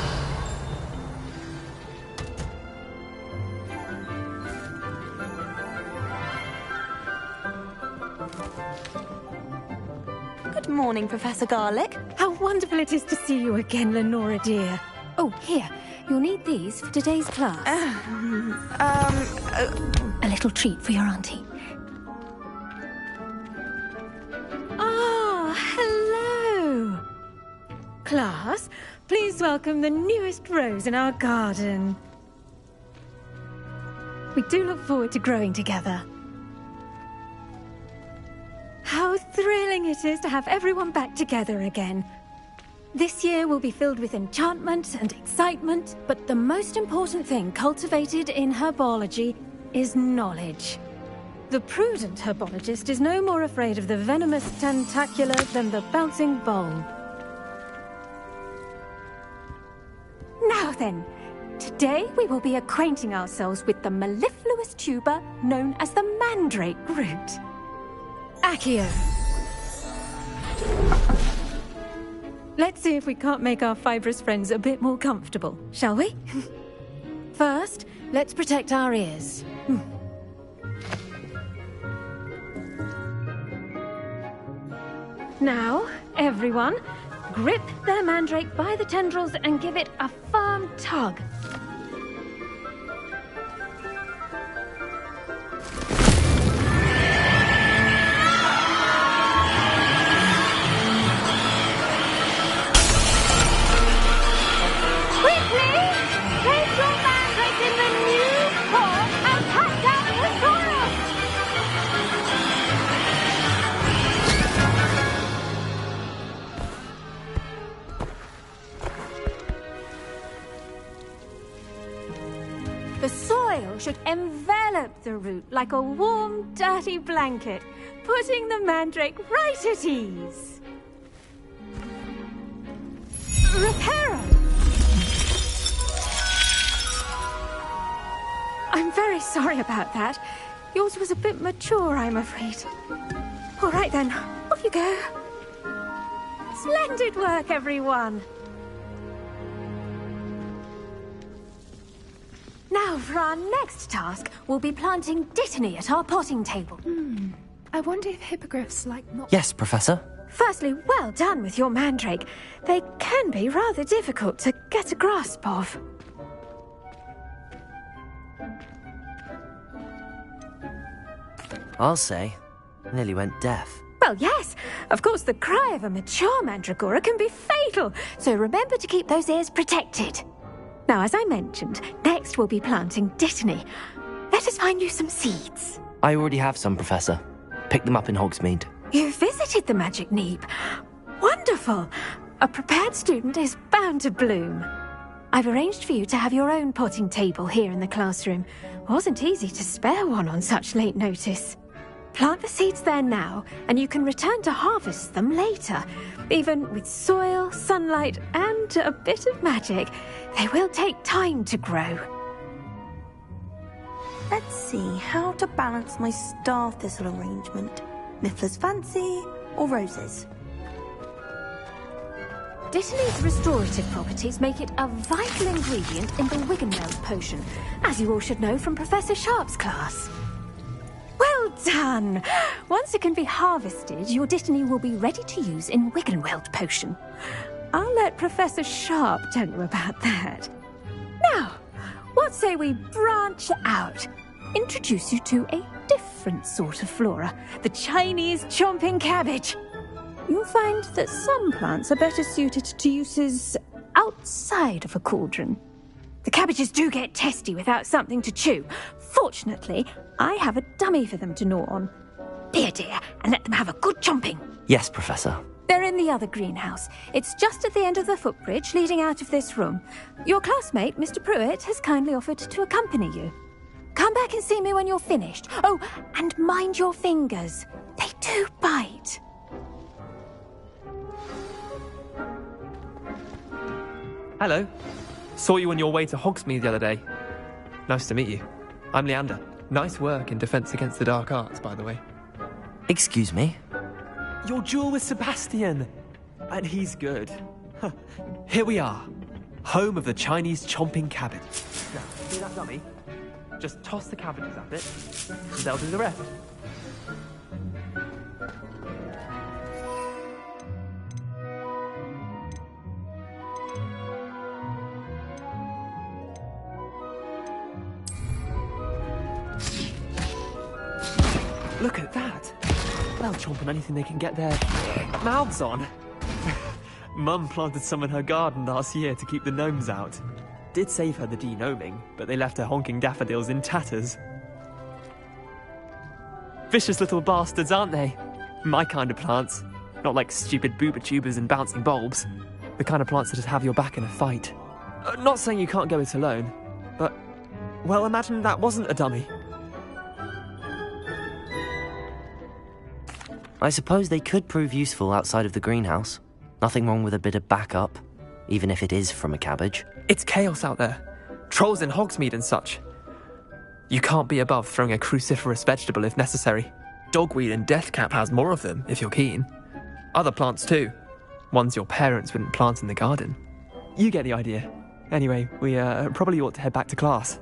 Good morning, Professor Garlic. How wonderful it is to see you again, Lenora dear. Oh, here. You'll need these for today's class. A little treat for your auntie. Ah, hello. Class, please welcome the newest rose in our garden. We do look forward to growing together. How thrilling it is to have everyone back together again. This year will be filled with enchantment and excitement, but the most important thing cultivated in herbology is knowledge. The prudent herbologist is no more afraid of the venomous tentacula than the bouncing bulb. Now then, today we will be acquainting ourselves with the mellifluous tuber known as the mandrake root. Accio. Let's see if we can't make our fibrous friends a bit more comfortable, shall we? First, let's protect our ears. Now, everyone, grip their mandrake by the tendrils and give it a firm tug. Quickly! Place your mandrake in the new pot and pack down the soil! The soil should envelop the root like a warm, dirty blanket, putting the mandrake right at ease. Reparo! I'm very sorry about that. Yours was a bit mature, I'm afraid. All right then, off you go. Splendid work, everyone. Now, for our next task, we'll be planting dittany at our potting table. I wonder if hippogriffs like not... Yes, Professor. Firstly, well done with your mandrake. They can be rather difficult to get a grasp of. I'll say. Nearly went deaf. Well, yes. Of course, the cry of a mature mandragora can be fatal, so remember to keep those ears protected. Now, as I mentioned, next we'll be planting dittany. Let us find you some seeds. I already have some, Professor. Picked them up in Hogsmeade. You visited the Magic Neep. Wonderful. A prepared student is bound to bloom. I've arranged for you to have your own potting table here in the classroom. Wasn't easy to spare one on such late notice. Plant the seeds there now, and you can return to harvest them later. Even with soil, sunlight, and a bit of magic, they will take time to grow. Let's see how to balance my star thistle arrangement. Miffler's fancy or roses? Dittany's restorative properties make it a vital ingredient in the Wiggenweld potion, as you all should know from Professor Sharp's class. Well done! Once it can be harvested, your dittany will be ready to use in Wiggenweld potion. I'll let Professor Sharp tell you about that. Now, what say we branch out? Introduce you to a different sort of flora, the Chinese chomping cabbage. You'll find that some plants are better suited to uses outside of a cauldron. The cabbages do get testy without something to chew. Fortunately, I have a dummy for them to gnaw on. Be a dear and let them have a good chomping. Yes, Professor. They're in the other greenhouse. It's just at the end of the footbridge leading out of this room. Your classmate, Mr. Pruitt, has kindly offered to accompany you. Come back and see me when you're finished. Oh, and mind your fingers. They do bite. Hello. Saw you on your way to Hogsmeade the other day. Nice to meet you. I'm Leander. Nice work in Defense Against the Dark Arts, by the way. Excuse me? Your duel with Sebastian. And he's good. Here we are. Home of the Chinese chomping cabbage. Now, see that dummy? Just toss the cabbages at it, and they'll do the rest. Look at that! They'll chomp on anything they can get their mouths on. Mum planted some in her garden last year to keep the gnomes out. Did save her the de-gnoming, but they left her honking daffodils in tatters. Vicious little bastards, aren't they? My kind of plants. Not like stupid booba-tubers and bouncing bulbs. The kind of plants that just have your back in a fight. Not saying you can't go it alone, but... well, imagine that wasn't a dummy. I suppose they could prove useful outside of the greenhouse. Nothing wrong with a bit of backup, even if it is from a cabbage. It's chaos out there. Trolls in Hogsmeade and such. You can't be above throwing a cruciferous vegetable if necessary. Dogweed and deathcap has more of them, if you're keen. Other plants too. Ones your parents wouldn't plant in the garden. You get the idea. Anyway, we probably ought to head back to class.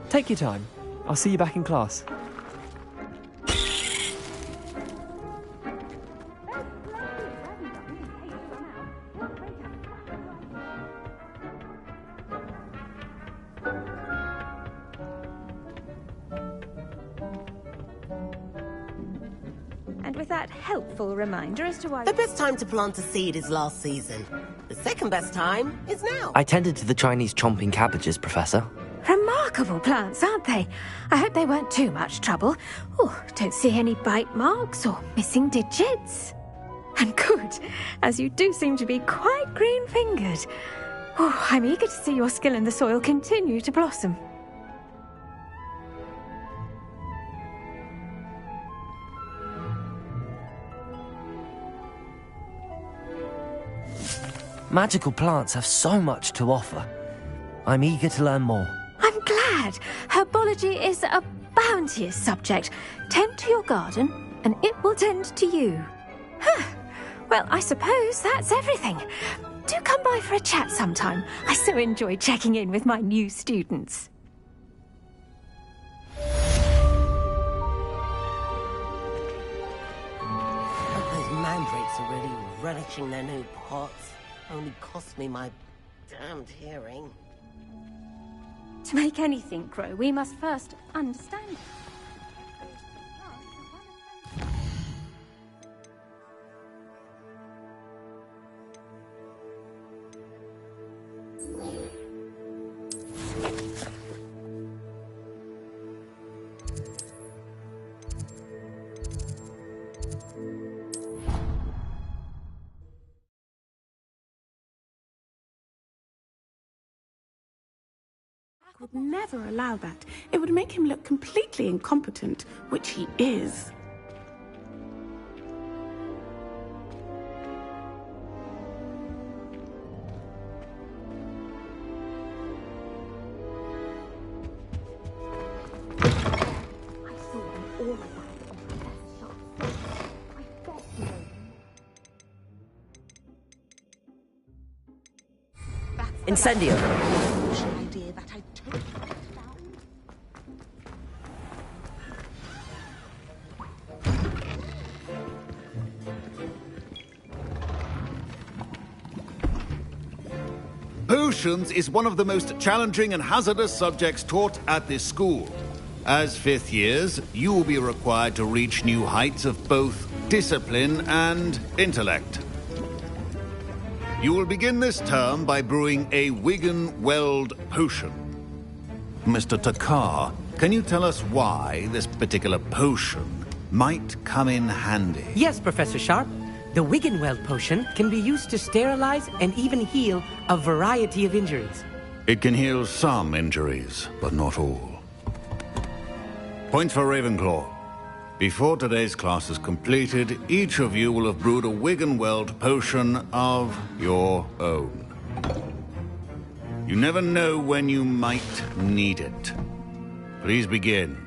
Take your time. I'll see you back in class. And with that helpful reminder as to why... The best time to plant a seed is last season. The second best time is now. I tended to the Chinese chomping cabbages, Professor. Remarkable plants, aren't they? I hope they weren't too much trouble. Oh, don't see any bite marks or missing digits. And good, as you do seem to be quite green-fingered. Oh, I'm eager to see your skill in the soil continue to blossom. Magical plants have so much to offer. I'm eager to learn more. I'm glad. Herbology is a bounteous subject. Tend to your garden, and it will tend to you. Well, I suppose that's everything. Do come by for a chat sometime. I so enjoy checking in with my new students. Those mandrakes are really relishing their new pots. Only cost me my damned hearing. To make anything grow, we must first understand it. Would never allow that. It would make him look completely incompetent, which he is. Incendio! Potions is one of the most challenging and hazardous subjects taught at this school. As fifth years, you will be required to reach new heights of both discipline and intellect. You will begin this term by brewing a Wigan-Weld potion. Mr. Takar, can you tell us why this particular potion might come in handy. Yes, Professor Sharp. The Wiggenweld potion can be used to sterilize and even heal a variety of injuries. It can heal some injuries, but not all. Points for Ravenclaw. Before today's class is completed, each of you will have brewed a Wiggenweld potion of your own. You never know when you might need it. Please begin.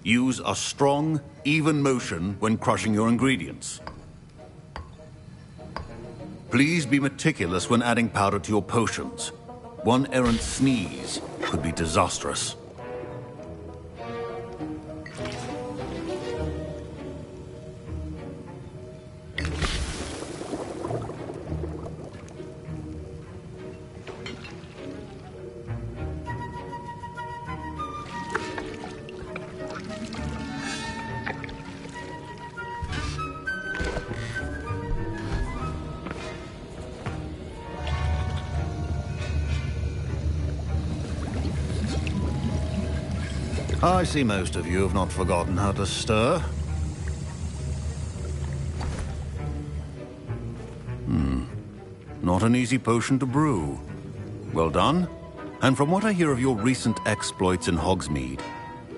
Use a strong, even motion when crushing your ingredients. Please be meticulous when adding powder to your potions. One errant sneeze could be disastrous. I see most of you have not forgotten how to stir. Not an easy potion to brew. Well done. And from what I hear of your recent exploits in Hogsmeade,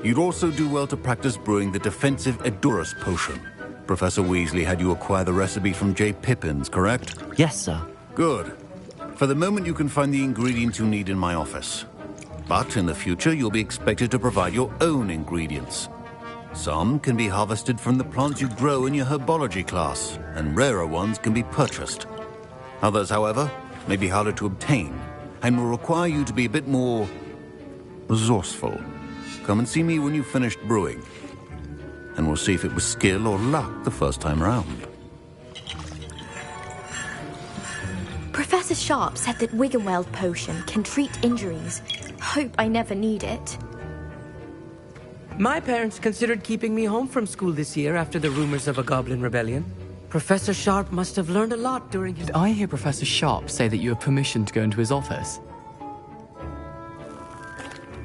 you'd also do well to practice brewing the defensive Edurus potion. Professor Weasley had you acquire the recipe from J. Pippin's, correct? Yes, sir. Good. For the moment, you can find the ingredients you need in my office. But in the future, you'll be expected to provide your own ingredients. Some can be harvested from the plants you grow in your herbology class, and rarer ones can be purchased. Others, however, may be harder to obtain, and will require you to be a bit more resourceful. Come and see me when you've finished brewing, and we'll see if it was skill or luck the first time round. Professor Sharp said that Wiggenweld potion can treat injuries. Hope I never need it. My parents considered keeping me home from school this year after the rumors of a goblin rebellion. Professor Sharp must have learned a lot during his... Did I hear Professor Sharp say that you have permission to go into his office?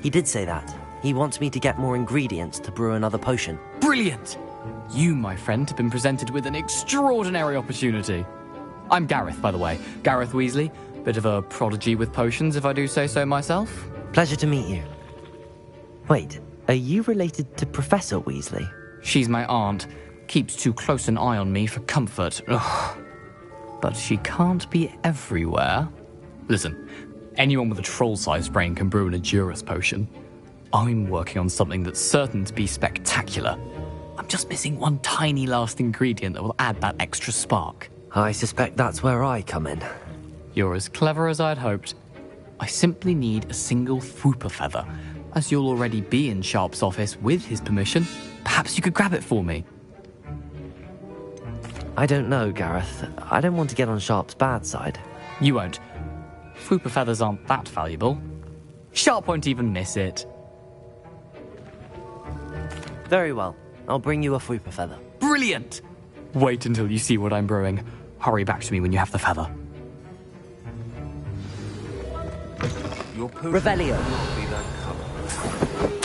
He did say that. He wants me to get more ingredients to brew another potion. Brilliant! You, my friend, have been presented with an extraordinary opportunity. I'm Gareth, by the way. Gareth Weasley. Bit of a prodigy with potions, if I do say so myself. Pleasure to meet you. Wait, are you related to Professor Weasley? She's my aunt. Keeps too close an eye on me for comfort. Ugh. But she can't be everywhere. Listen, anyone with a troll-sized brain can brew an Edurus potion. I'm working on something that's certain to be spectacular. I'm just missing one tiny last ingredient that will add that extra spark. I suspect that's where I come in. You're as clever as I'd hoped. I simply need a single Fwooper feather. As you'll already be in Sharp's office with his permission, perhaps you could grab it for me. I don't know, Gareth. I don't want to get on Sharp's bad side. You won't. Fwooper feathers aren't that valuable. Sharp won't even miss it. Very well. I'll bring you a Fwooper feather. Brilliant! Wait until you see what I'm brewing. Hurry back to me when you have the feather. Your potion Revelio. will not be that color.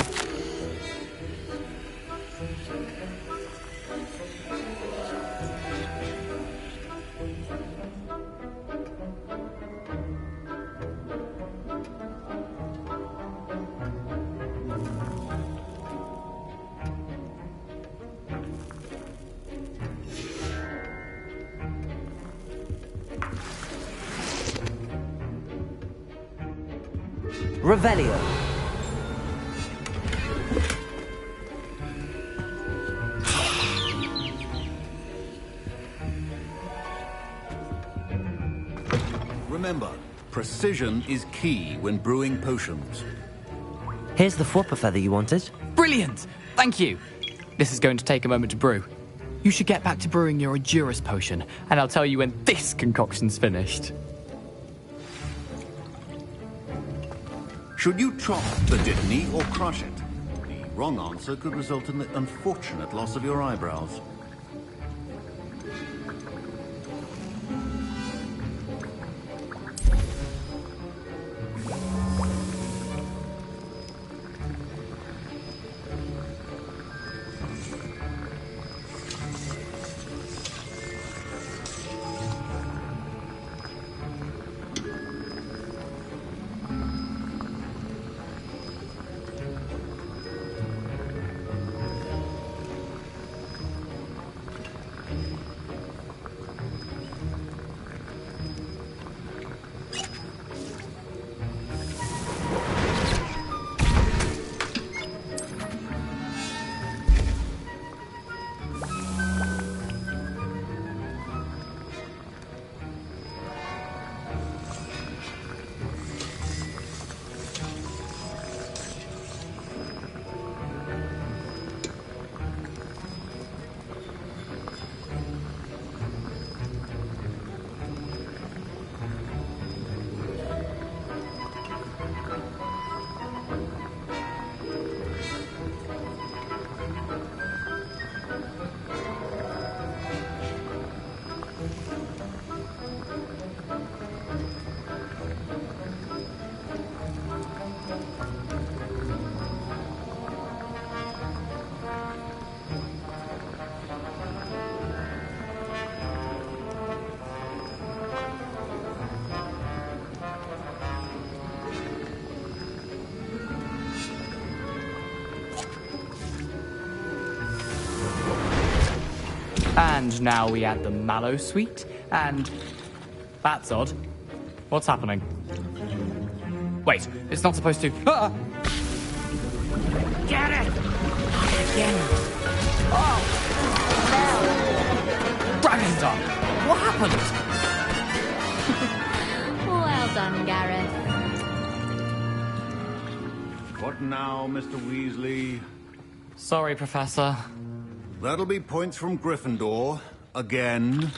Revelio. Remember, precision is key when brewing potions. Here's the Fwooper feather you wanted. Brilliant! Thank you. This is going to take a moment to brew. You should get back to brewing your Edurus potion, and I'll tell you when this concoction's finished. Should you chop the Dittany or crush it? The wrong answer could result in the unfortunate loss of your eyebrows. And now we add the mallow sweet, and... That's odd. What's happening? Wait, it's not supposed to... Ah! Get it! Again. Oh! Dragon's Dog! What happened? Well done, Gareth. What now, Mr. Weasley? Sorry, Professor. That'll be points from Gryffindor. Again.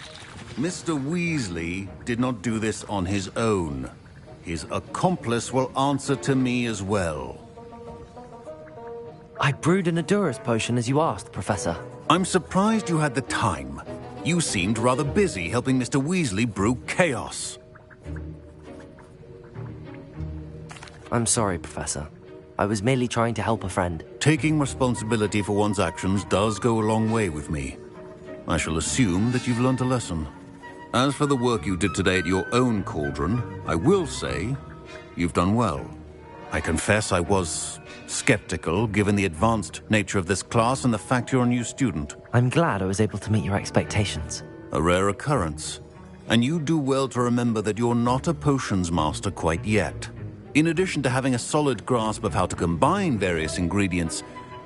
Mr. Weasley did not do this on his own. His accomplice will answer to me as well. I brewed an Adurus potion as you asked, Professor. I'm surprised you had the time. You seemed rather busy helping Mr. Weasley brew chaos. I'm sorry, Professor. I was merely trying to help a friend. Taking responsibility for one's actions does go a long way with me. I shall assume that you've learnt a lesson. As for the work you did today at your own cauldron, I will say you've done well. I confess I was skeptical, given the advanced nature of this class and the fact you're a new student. I'm glad I was able to meet your expectations. A rare occurrence. And you do well to remember that you're not a potions master quite yet. In addition to having a solid grasp of how to combine various ingredients,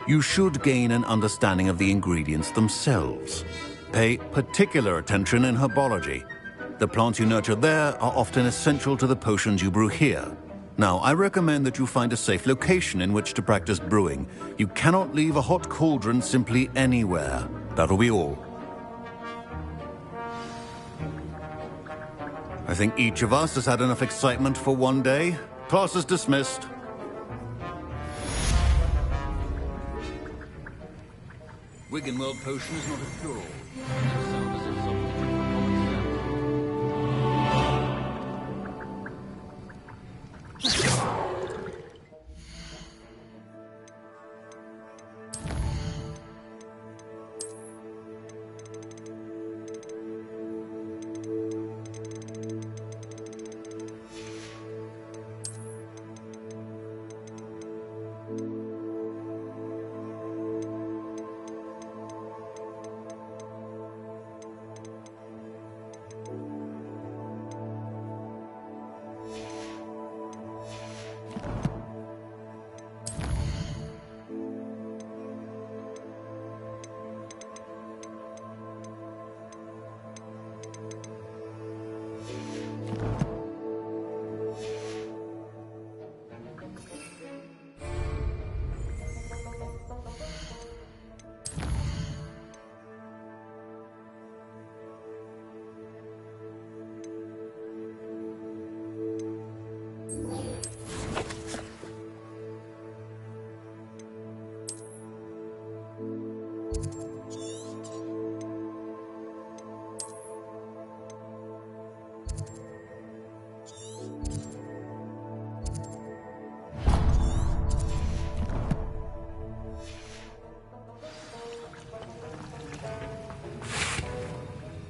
you should gain an understanding of the ingredients themselves. Pay particular attention in herbology. The plants you nurture there are often essential to the potions you brew here. Now, I recommend that you find a safe location in which to practice brewing. You cannot leave a hot cauldron simply anywhere. That'll be all. I think each of us has had enough excitement for one day. Class is dismissed. Wiggenweld potion is not a cure-all.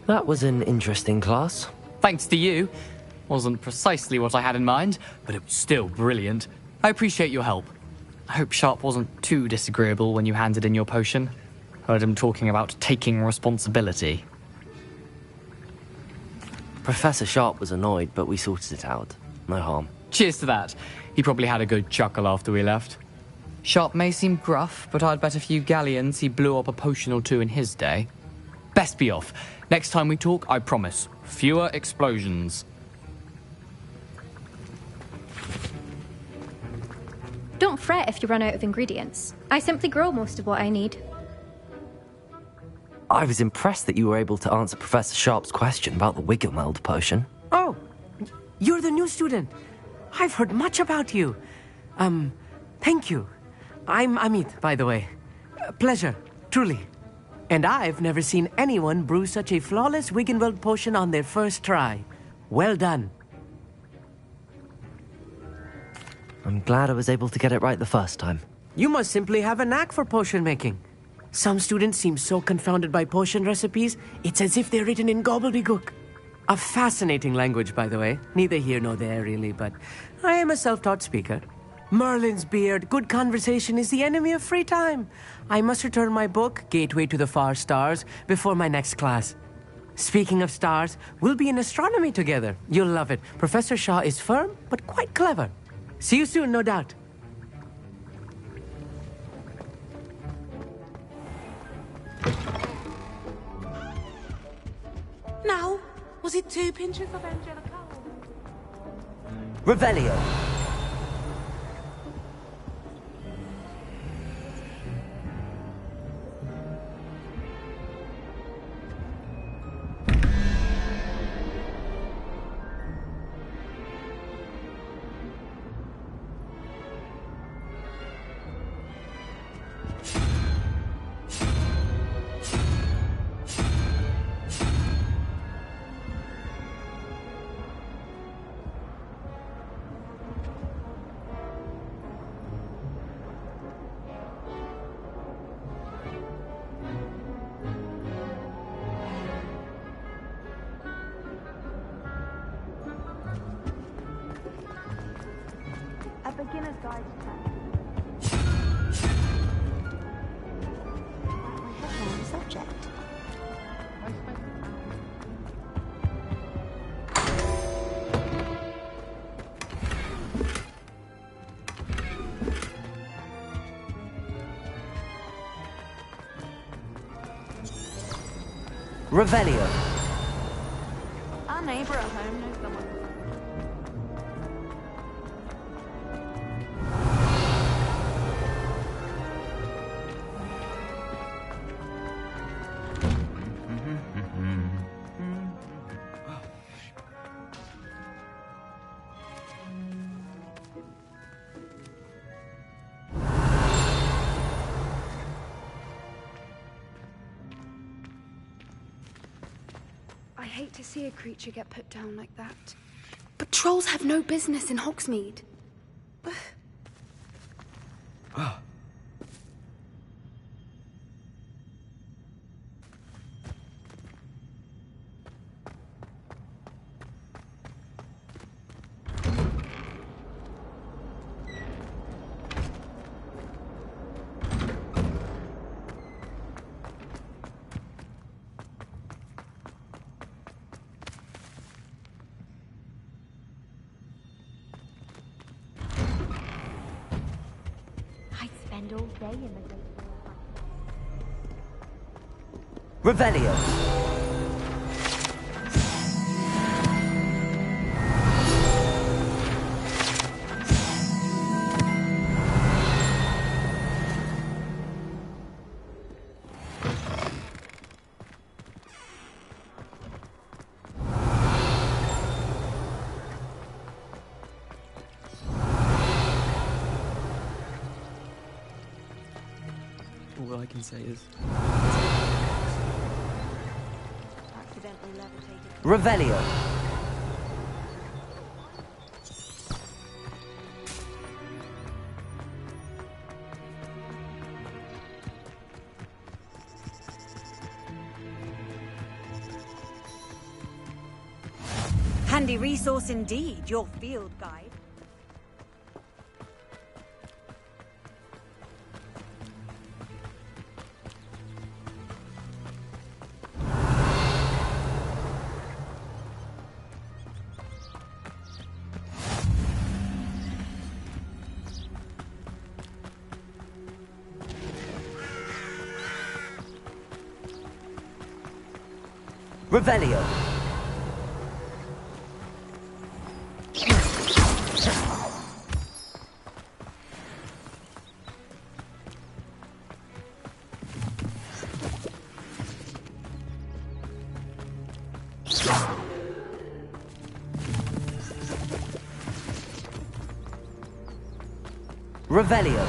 That was an interesting class. Thanks to you. Wasn't precisely what I had in mind, but it was still brilliant. I appreciate your help. I hope Sharp wasn't too disagreeable when you handed in your potion. Heard him talking about taking responsibility. Professor Sharp was annoyed, but we sorted it out. No harm. Cheers to that. He probably had a good chuckle after we left. Sharp may seem gruff, but I'd bet a few galleons he blew up a potion or two in his day. Best be off. Next time we talk, I promise, fewer explosions. Don't fret if you run out of ingredients. I simply grow most of what I need. I was impressed that you were able to answer Professor Sharp's question about the Wiggenweld potion. Oh, you're the new student. I've heard much about you. Thank you. I'm Amit, by the way. Pleasure, truly. And I've never seen anyone brew such a flawless Wiggenweld potion on their first try. Well done. I'm glad I was able to get it right the first time. You must simply have a knack for potion making. Some students seem so confounded by potion recipes, it's as if they're written in gobbledygook. A fascinating language, by the way. Neither here nor there, really, but I am a self-taught speaker. Merlin's beard, good conversation is the enemy of free time. I must return my book, Gateway to the Far Stars, before my next class. Speaking of stars, we'll be in astronomy together. You'll love it. Professor Shaw is firm, but quite clever. See you soon, no doubt. Now, was it 2 pinches of Angelica? Revelio. A beginner's guide to subject. Revelio. Our neighbour at home knows someone. I hate to see a creature get put down like that. But trolls have no business in Hogsmeade. I'd spend all day in the great Revelio. All I can say is... accidentally levitated. Revelio. Handy resource indeed, your field guide. Revelio. Revelio.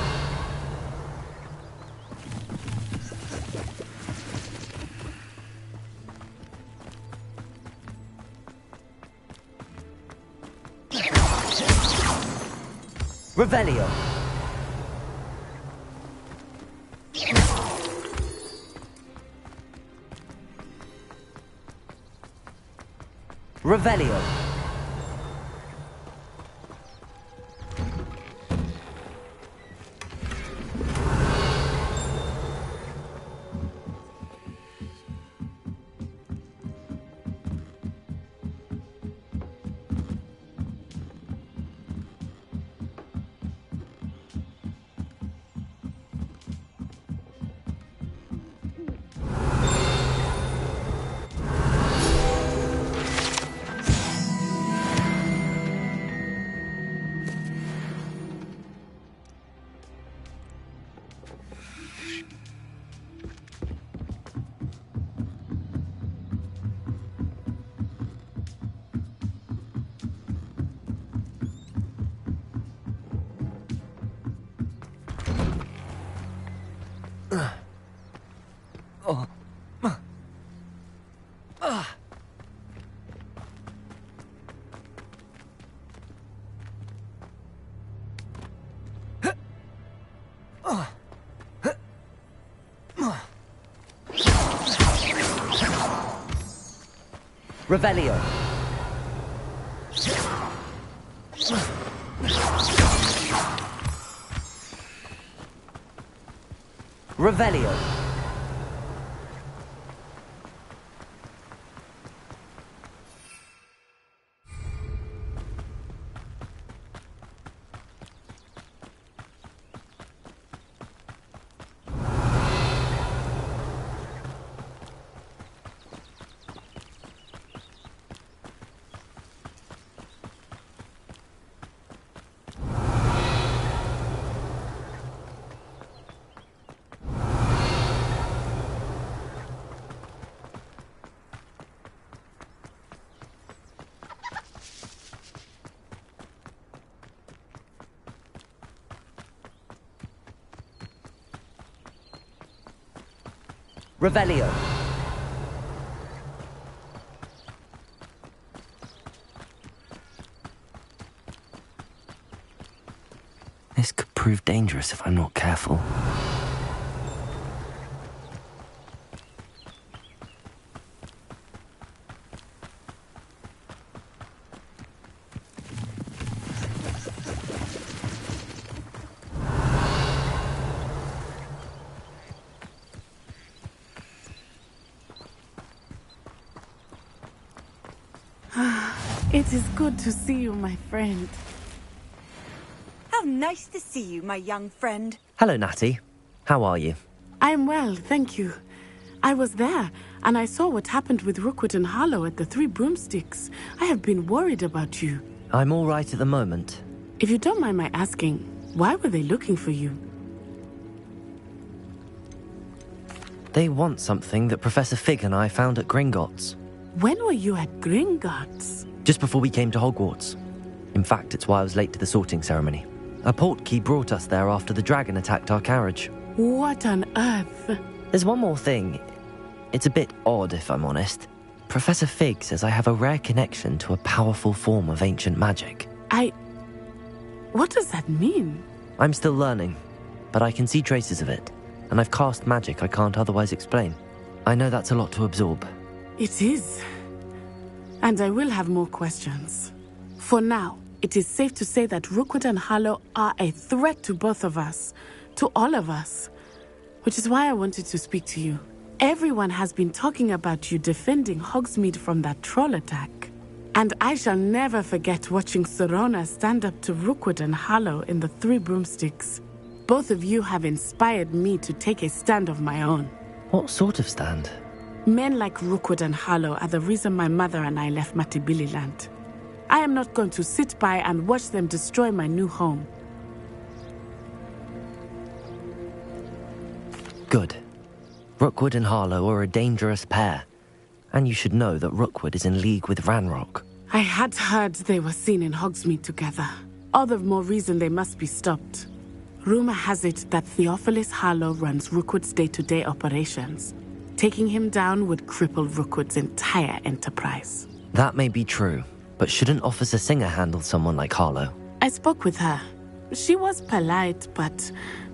Revelio. Revelio. Revelio. Revelio. Revelio. This could prove dangerous if I'm not careful. It is good to see you, my friend. How nice to see you, my young friend. Hello, Natty. How are you? I'm well, thank you. I was there, and I saw what happened with Rookwood and Harlow at the Three Broomsticks. I have been worried about you. I'm all right at the moment. If you don't mind my asking, why were they looking for you? They want something that Professor Fig and I found at Gringotts. When were you at Gringotts? Just before we came to Hogwarts. In fact, it's why I was late to the sorting ceremony. A portkey brought us there after the dragon attacked our carriage. What on earth? There's one more thing. It's a bit odd, if I'm honest. Professor Fig says I have a rare connection to a powerful form of ancient magic. What does that mean? I'm still learning, but I can see traces of it, and I've cast magic I can't otherwise explain. I know that's a lot to absorb. It is. And I will have more questions. For now, it is safe to say that Rookwood and Harlow are a threat to both of us, to all of us, which is why I wanted to speak to you. Everyone has been talking about you defending Hogsmeade from that troll attack. And I shall never forget watching Serona stand up to Rookwood and Harlow in the Three Broomsticks. Both of you have inspired me to take a stand of my own. What sort of stand? Men like Rookwood and Harlow are the reason my mother and I left Matibili Land. I am not going to sit by and watch them destroy my new home. Good. Rookwood and Harlow are a dangerous pair. And you should know that Rookwood is in league with Ranrock. I had heard they were seen in Hogsmeade together. All the more reason they must be stopped. Rumor has it that Theophilus Harlow runs Rookwood's day-to-day operations. Taking him down would cripple Rookwood's entire enterprise. That may be true, but shouldn't Officer Singer handle someone like Harlow? I spoke with her. She was polite, but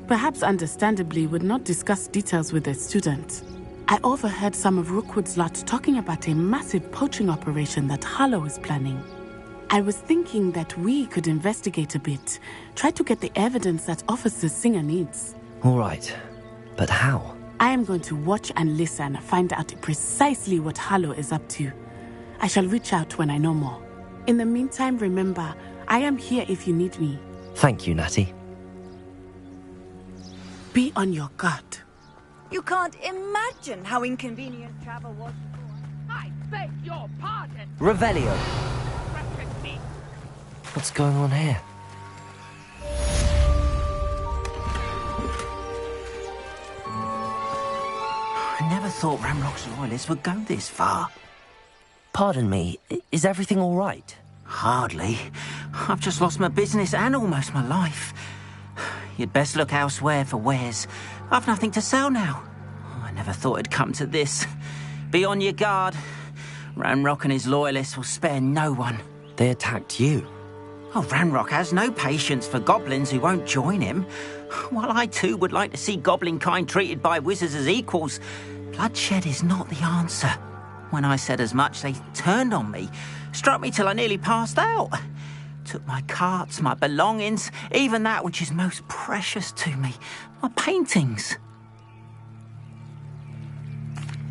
perhaps understandably would not discuss details with a student. I overheard some of Rookwood's lot talking about a massive poaching operation that Harlow is planning. I was thinking that we could investigate a bit, try to get the evidence that Officer Singer needs. All right, but how? I am going to watch and listen, find out precisely what Harlow is up to. I shall reach out when I know more. In the meantime, remember, I am here if you need me. Thank you, Natty. Be on your guard. You can't imagine how inconvenient travel was before. I beg your pardon. Revelio. What's going on here? I never thought Ranrock's loyalists would go this far. Pardon me, is everything all right? Hardly. I've just lost my business and almost my life. You'd best look elsewhere for wares. I've nothing to sell now. I never thought it'd come to this. Be on your guard. Ranrock and his loyalists will spare no one. They attacked you? Oh, Ranrock has no patience for goblins who won't join him. While I too would like to see goblin kind treated by wizards as equals, bloodshed is not the answer. When I said as much, they turned on me, struck me till I nearly passed out. Took my carts, my belongings, even that which is most precious to me, my paintings.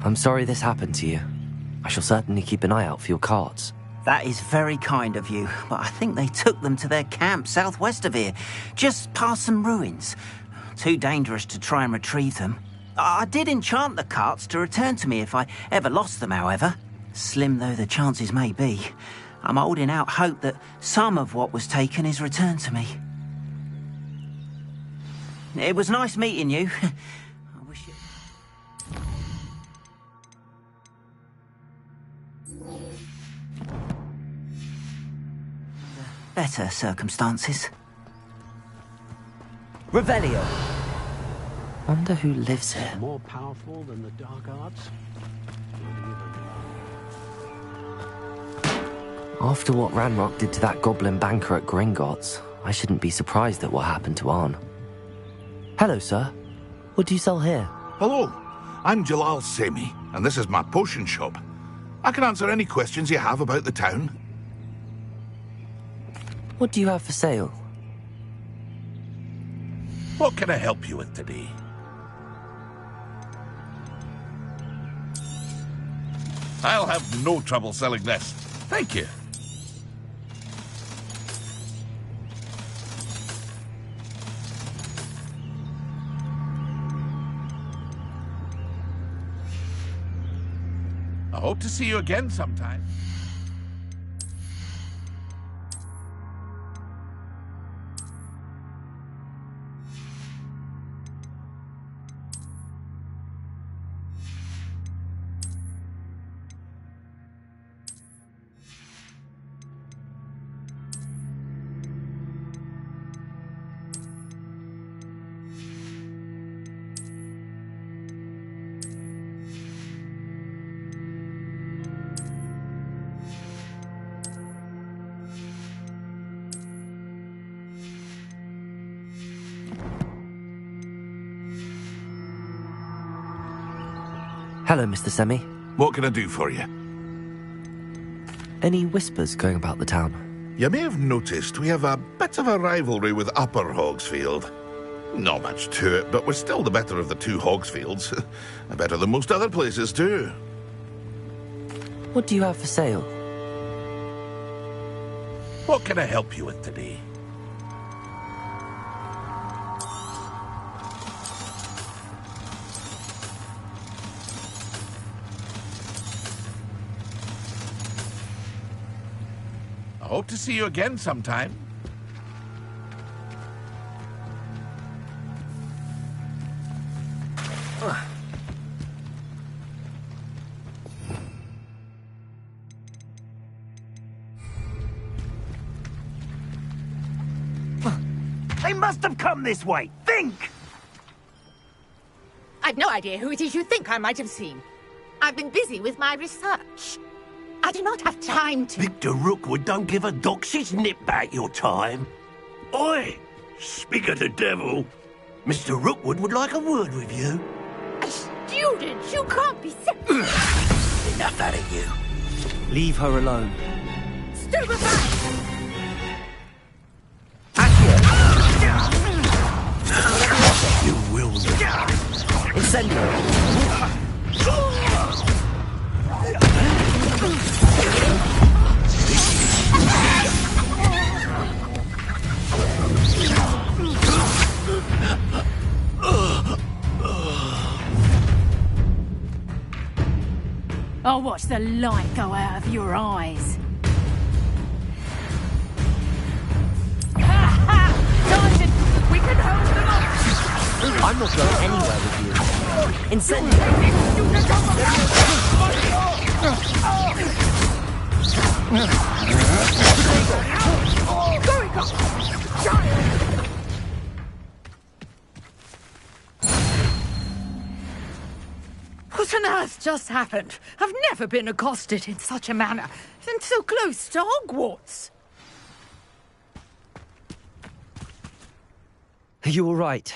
I'm sorry this happened to you. I shall certainly keep an eye out for your carts. That is very kind of you, but I think they took them to their camp southwest of here, just past some ruins. Too dangerous to try and retrieve them. I did enchant the carts to return to me if I ever lost them, however. Slim though the chances may be, I'm holding out hope that some of what was taken is returned to me. It was nice meeting you. I wish you... better circumstances. Revelio. Wonder who lives here. More powerful than the dark arts? After what Ranrock did to that goblin banker at Gringotts, I shouldn't be surprised at what happened to Arn. Hello, sir. What do you sell here? Hello, I'm Jalal Semi, and this is my potion shop. I can answer any questions you have about the town. What do you have for sale? What can I help you with today? I'll have no trouble selling this. Thank you. I hope to see you again sometime. Hello, Mr. Semi. What can I do for you? Any whispers going about the town? You may have noticed we have a bit of a rivalry with Upper Hogsfield. Not much to it, but we're still the better of the two Hogsfields. Better than most other places, too. What do you have for sale? What can I help you with today? I hope to see you again sometime. They must have come this way. Think! I've no idea who it is you think I might have seen. I've been busy with my research. I do not have time to... Victor Rookwood don't give a doxy's nip back your time. Oi! Speak of the devil. Mr. Rookwood would like a word with you. A student? You can't be sick. Enough out of you. Leave her alone. Stupefy! You will. Incendio! I'll watch the light go out of your eyes. Sergeant, we can hold them off! I'm not going anywhere with you. Incendio! What on earth just happened? I've never been accosted in such a manner, and so close to Hogwarts. Are you all right?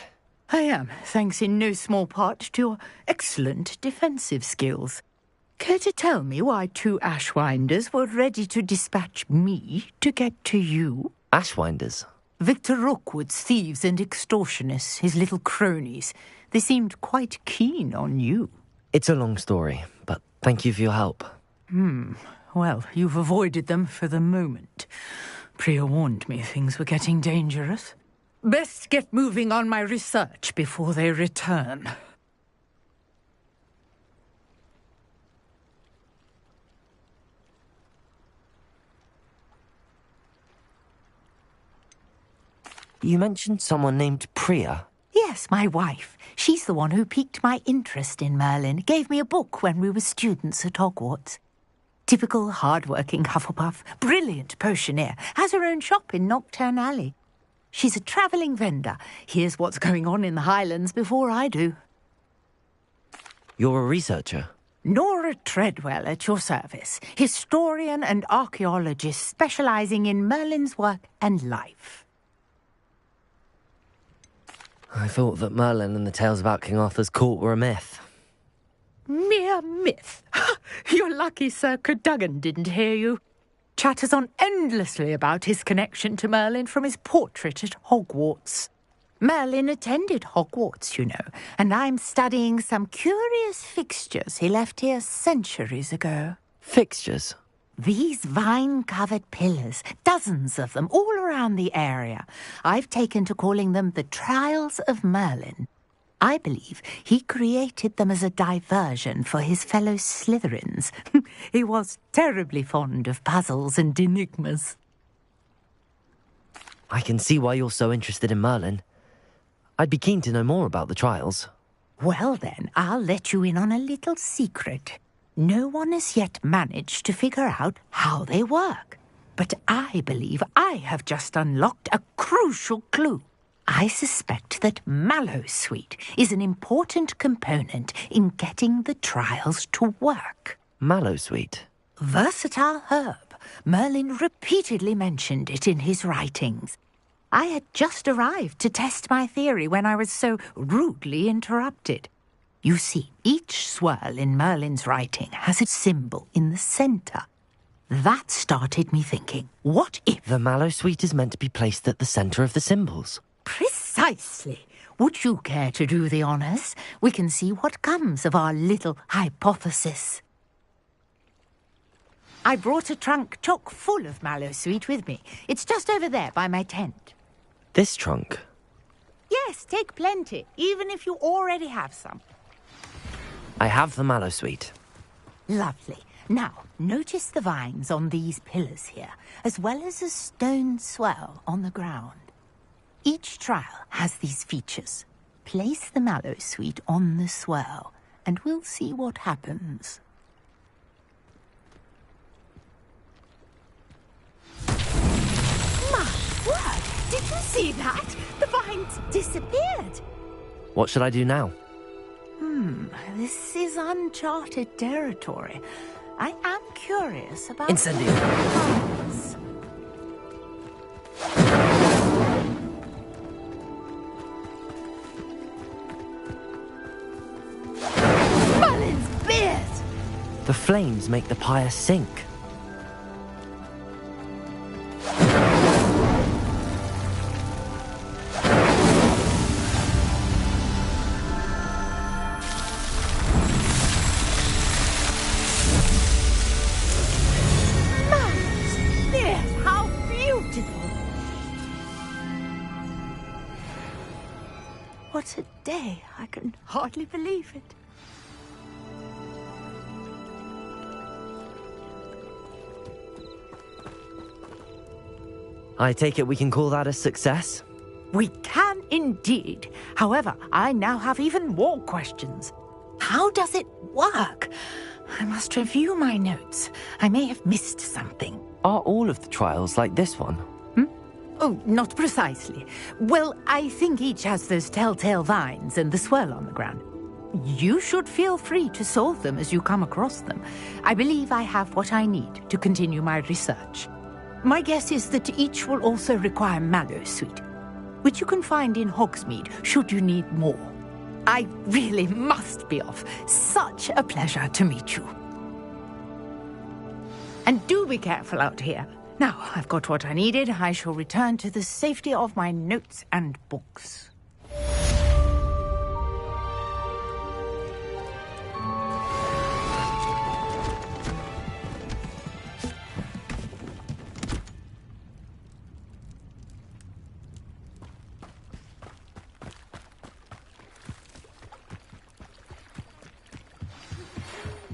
I am, thanks in no small part to your excellent defensive skills. Care to tell me why 2 Ashwinders were ready to dispatch me to get to you? Ashwinders? Victor Rookwood's thieves and extortionists, his little cronies. They seemed quite keen on you. It's a long story, but thank you for your help. Well, you've avoided them for the moment. Priya warned me things were getting dangerous. Best get moving on my research before they return. You mentioned someone named Priya. Yes, my wife. She's the one who piqued my interest in Merlin. Gave me a book when we were students at Hogwarts. Typical hard-working Hufflepuff. Brilliant potioneer. Has her own shop in Knockturn Alley. She's a travelling vendor. Hears what's going on in the Highlands before I do. You're a researcher? Nora Treadwell at your service. Historian and archaeologist specialising in Merlin's work and life. I thought that Merlin and the tales about King Arthur's court were a myth. Mere myth. You're lucky Sir Cadogan didn't hear you. Chatters on endlessly about his connection to Merlin from his portrait at Hogwarts. Merlin attended Hogwarts, you know, and I'm studying some curious fixtures he left here centuries ago. Fixtures? These vine-covered pillars, dozens of them, all around the area. I've taken to calling them the Trials of Merlin. I believe he created them as a diversion for his fellow Slytherins. He was terribly fond of puzzles and enigmas. I can see why you're so interested in Merlin. I'd be keen to know more about the trials. Well then, I'll let you in on a little secret. No one has yet managed to figure out how they work. But I believe I have just unlocked a crucial clue. I suspect that Mallowsweet is an important component in getting the trials to work. Mallowsweet? Versatile herb. Merlin repeatedly mentioned it in his writings. I had just arrived to test my theory when I was so rudely interrupted. You see, each swirl in Merlin's writing has a symbol in the centre. That started me thinking, what if... The Mallowsweet is meant to be placed at the centre of the symbols. Precisely. Would you care to do the honours? We can see what comes of our little hypothesis. I brought a trunk chock full of Mallowsweet with me. It's just over there by my tent. This trunk? Yes, take plenty, even if you already have some. I have the Mallowsweet. Lovely. Now, notice the vines on these pillars here, as well as a stone swirl on the ground. Each trial has these features. Place the Mallowsweet on the swirl, and we'll see what happens. My word! Did you see that? The vines disappeared. What should I do now? This is uncharted territory. I am curious about... Incendio! Merlin's beard! The flames make the pyre sink. What a day. I can hardly believe it. I take it we can call that a success? We can indeed. However, I now have even more questions. How does it work? I must review my notes. I may have missed something. Are all of the trials like this one? Oh, not precisely. Well, I think each has those telltale vines and the swirl on the ground. You should feel free to solve them as you come across them. I believe I have what I need to continue my research. My guess is that each will also require Mallowsweet. which you can find in Hogsmeade should you need more. I really must be off. Such a pleasure to meet you. And do be careful out here. Now, I've got what I needed. I shall return to the safety of my notes and books.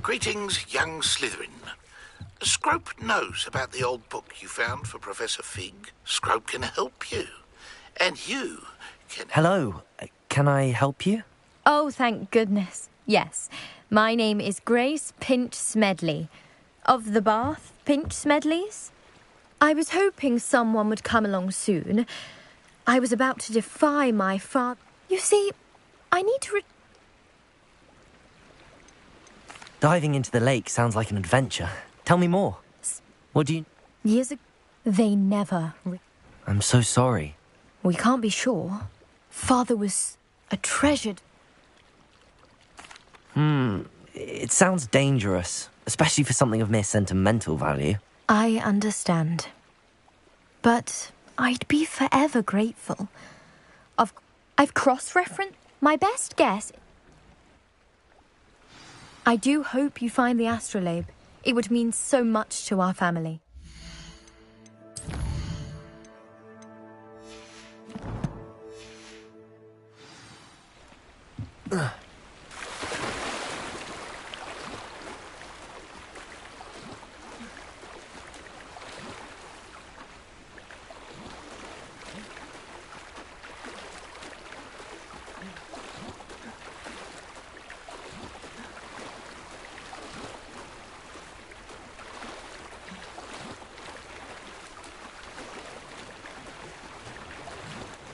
Greetings, young Slitherin. Scrope knows about the old book you found for Professor Fig. Scrope can help you. And you can... Hello. Can I help you? Oh, thank goodness. Yes. My name is Grace Pinch Smedley. Of the Bath Pinch Smedleys. I was hoping someone would come along soon. I was about to defy my father. You see, I need to... Diving into the lake sounds like an adventure. Tell me more. What do you... Years ago, they never... I'm so sorry. We can't be sure. Father was a treasured... It sounds dangerous, especially for something of mere sentimental value. I understand. But I'd be forever grateful. I've cross-referenced my best guess. I do hope you find the astrolabe. It would mean so much to our family.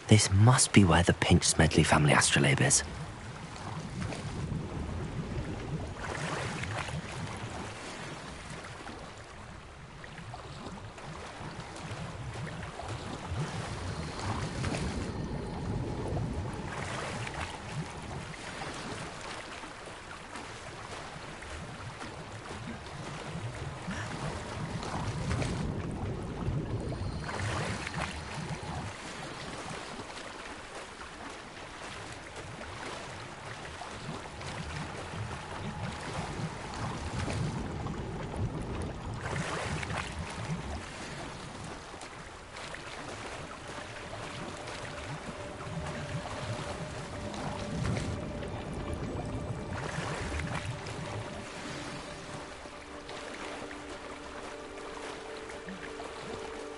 This must be where the Pinch Smedley family astrolabe is.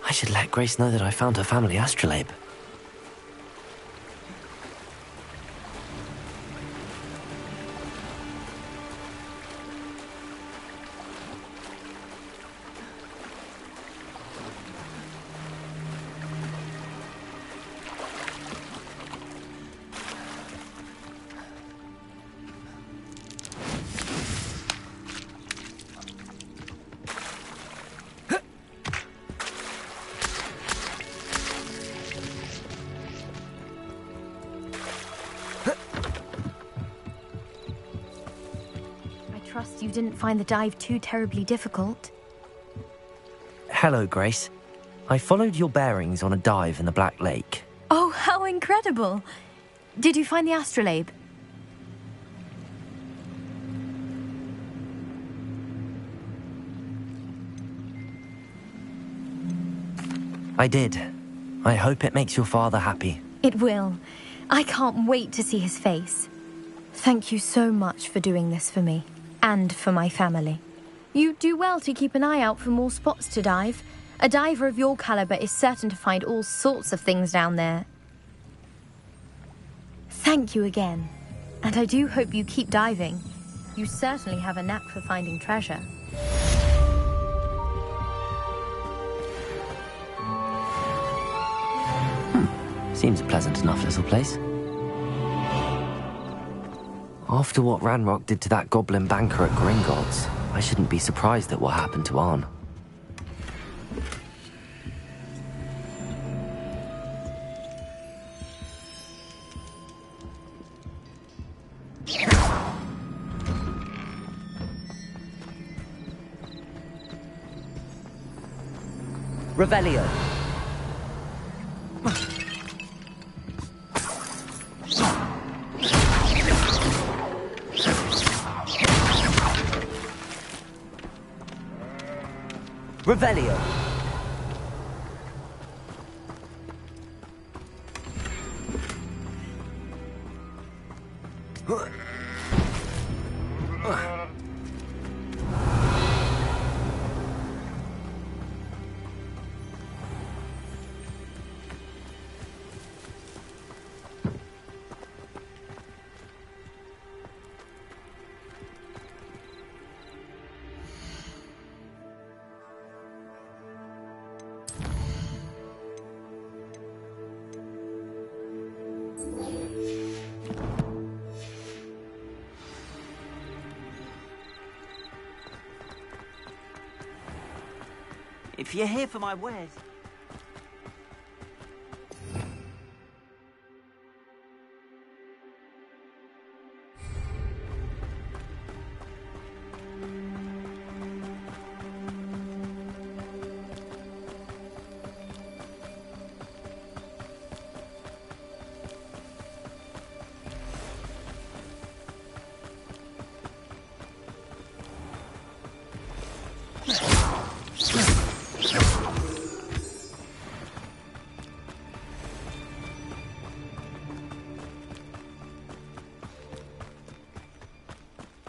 I should let Grace know that I found her family astrolabe. Trust you didn't find the dive too terribly difficult. Hello, Grace. I followed your bearings on a dive in the Black Lake. Oh, how incredible! Did you find the astrolabe? I did. I hope it makes your father happy. It will. I can't wait to see his face. Thank you so much for doing this for me. And for my family. You do well to keep an eye out for more spots to dive. A diver of your caliber is certain to find all sorts of things down there. Thank you again. And I do hope you keep diving. You certainly have a knack for finding treasure. Seems a pleasant enough little place. After what Ranrock did to that goblin banker at Gringotts, I shouldn't be surprised at what happened to Arn. Revelio. Revelio. If you're here for my wares...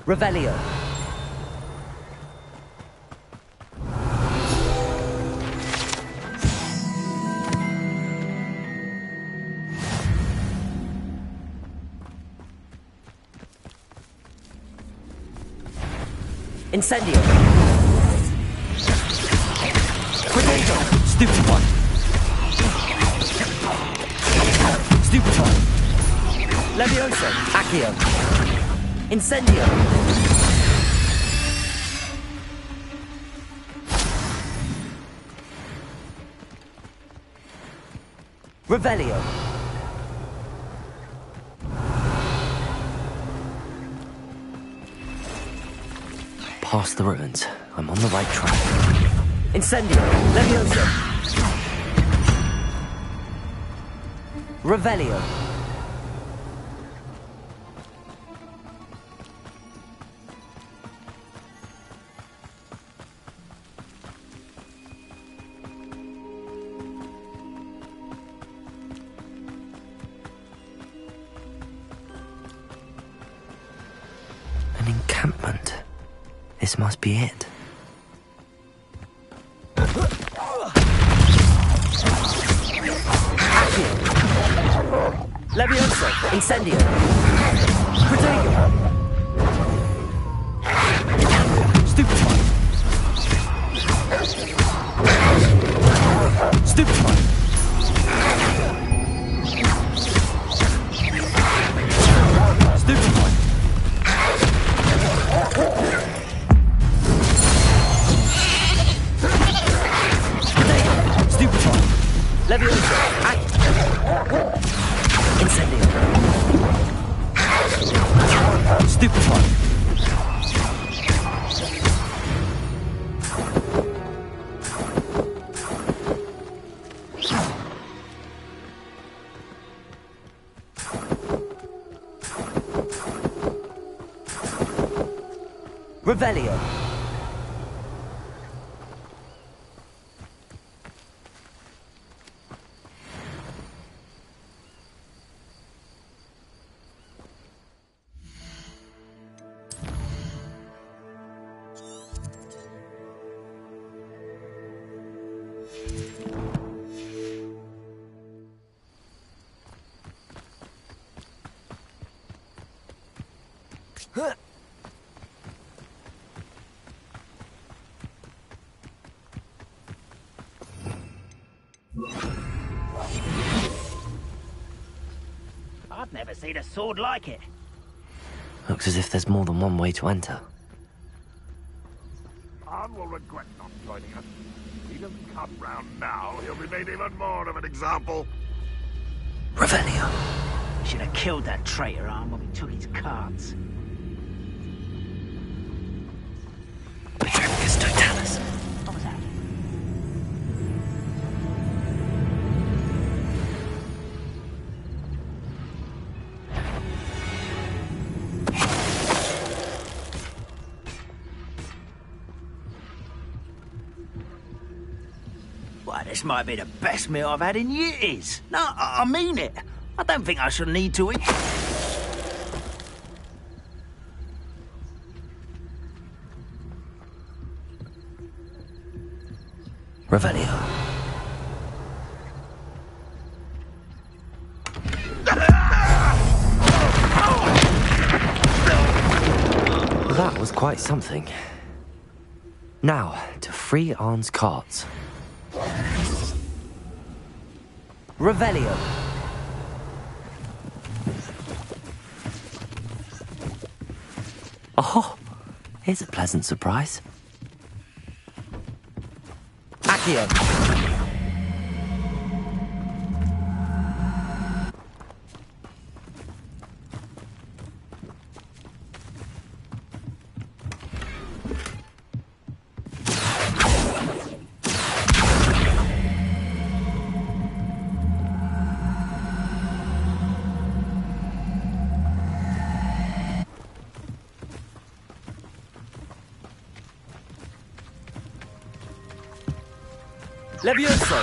Revelio. Incendio. Grenado. Stupid one. Stupid one. Levioso. Accio. Incendio. Revelio. Past the ruins. I'm on the right track. Incendio. Levioso. Revelio. An encampment. This must be it. Levioso. Incendio. Protego. Stupid one. Stupid one. Stupid one. Stupid one. Levioso. Incendio. Stupid one. Revelio. I've never seen a sword like it. Looks as if there's more than one way to enter. Khan will regret not joining us. If he doesn't come round now, he'll be made even more of an example. Revelio. Should have killed that traitor arm when we took his cards. Petremicus totalis. What was that? This might be the best meal I've had in years. No, I mean it. I don't think I shall need to eat. Revelio. That was quite something. Now, to free Arn's carts. Revelio. Oh, here's a pleasant surprise. Accio. Levioso!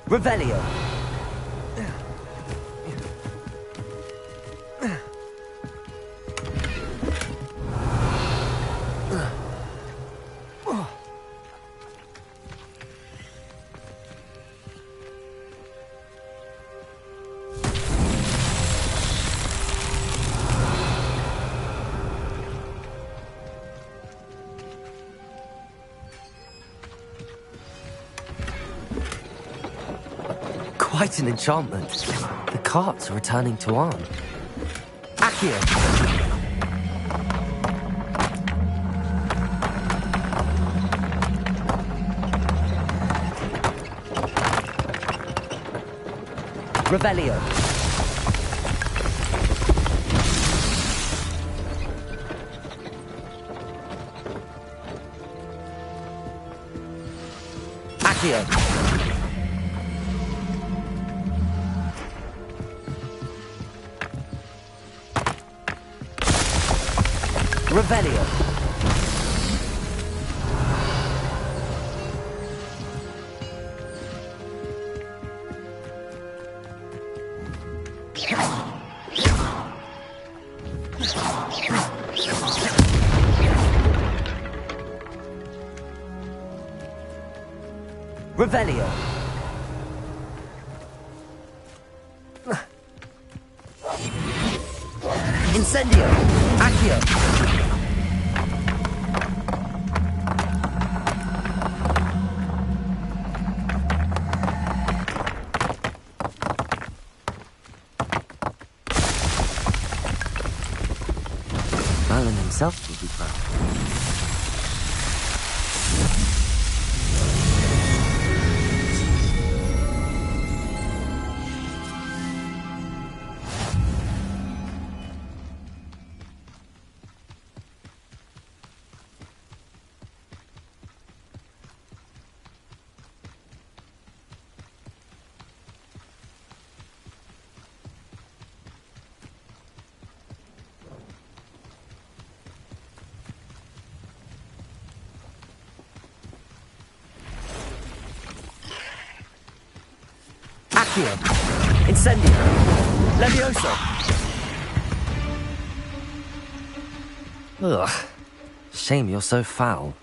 Revelio! Quite an enchantment. The carts are returning to Arn. Accio! Revelio! Accio! Revelio. Revelio. Incendio. Accio. Merlin himself will be proud. Incendio! Levioso! Ugh. Shame you're so foul.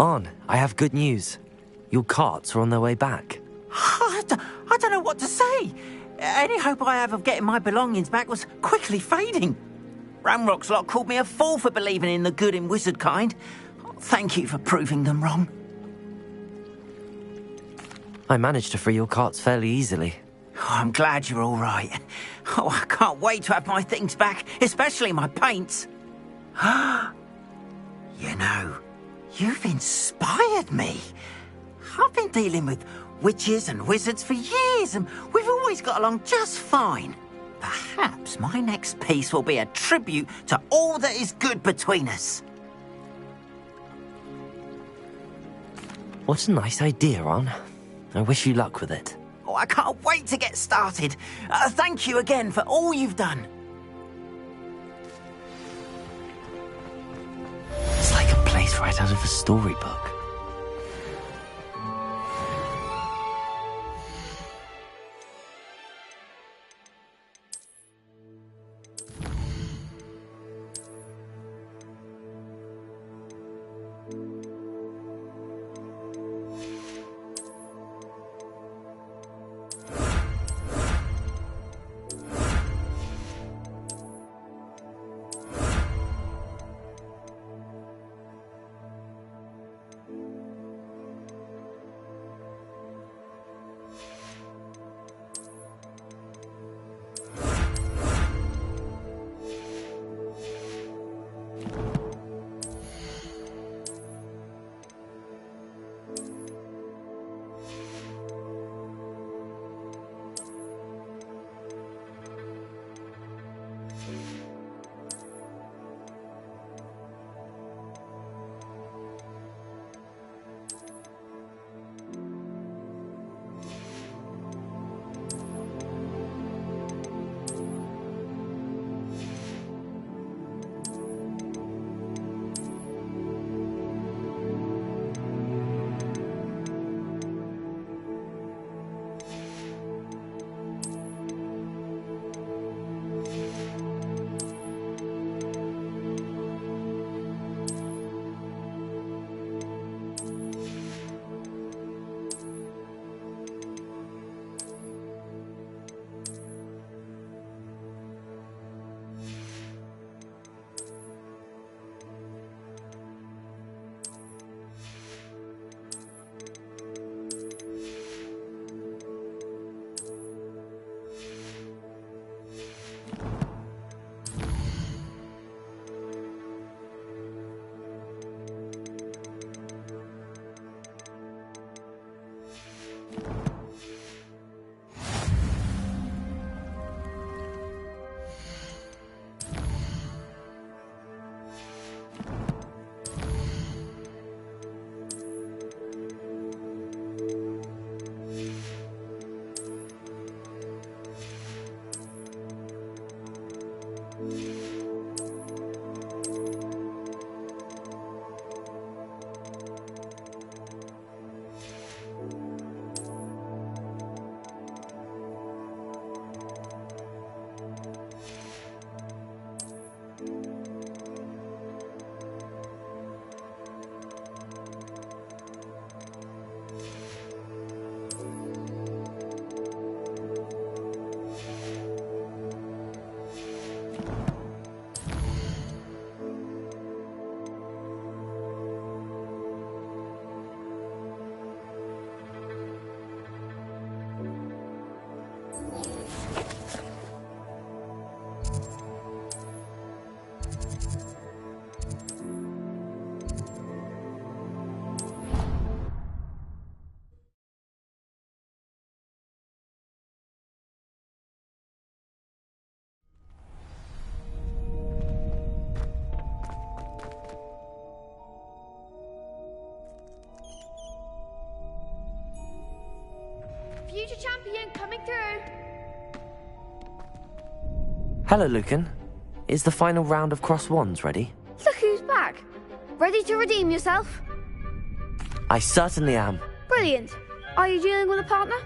Arn, I have good news. Your carts are on their way back. I don't know what to say. Any hope I have of getting my belongings back was quickly fading. Ramrock's lot called me a fool for believing in the good in wizard kind. Thank you for proving them wrong. I managed to free your carts fairly easily. Oh, I'm glad you're all right. Oh, I can't wait to have my things back, especially my paints. You know, you've inspired me. I've been dealing with witches and wizards for years, and we've always got along just fine. Perhaps my next piece will be a tribute to all that is good between us. What a nice idea, Ron. I wish you luck with it. Oh, I can't wait to get started. Thank you again for all you've done. It's like a place right out of a storybook. Future champion coming through. Hello, Lucan. Is the final round of Cross Wands ready? Look who's back. Ready to redeem yourself? I certainly am. Brilliant. Are you dealing with a partner?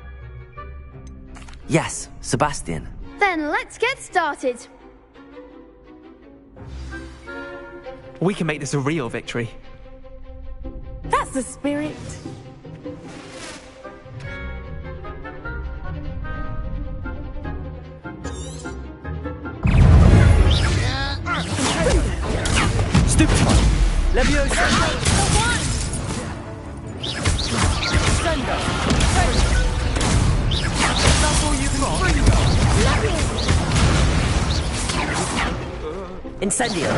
Yes, Sebastian. Then let's get started. We can make this a real victory. That's the spirit. Stupefy! Leviosa! Sendo! That's all you've got? Incendio!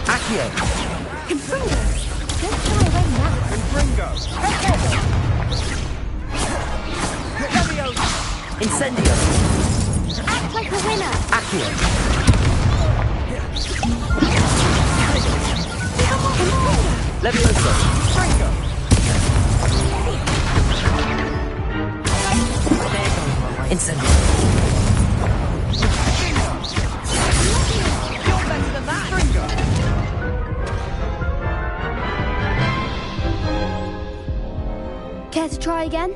Accio! Confringo! Don't fly away now. Confringo! Leviosa! Incendio! Act like a winner. Accio! Leviosa! Confringo! Incendio! You're better than that! Confringo! Care to try again?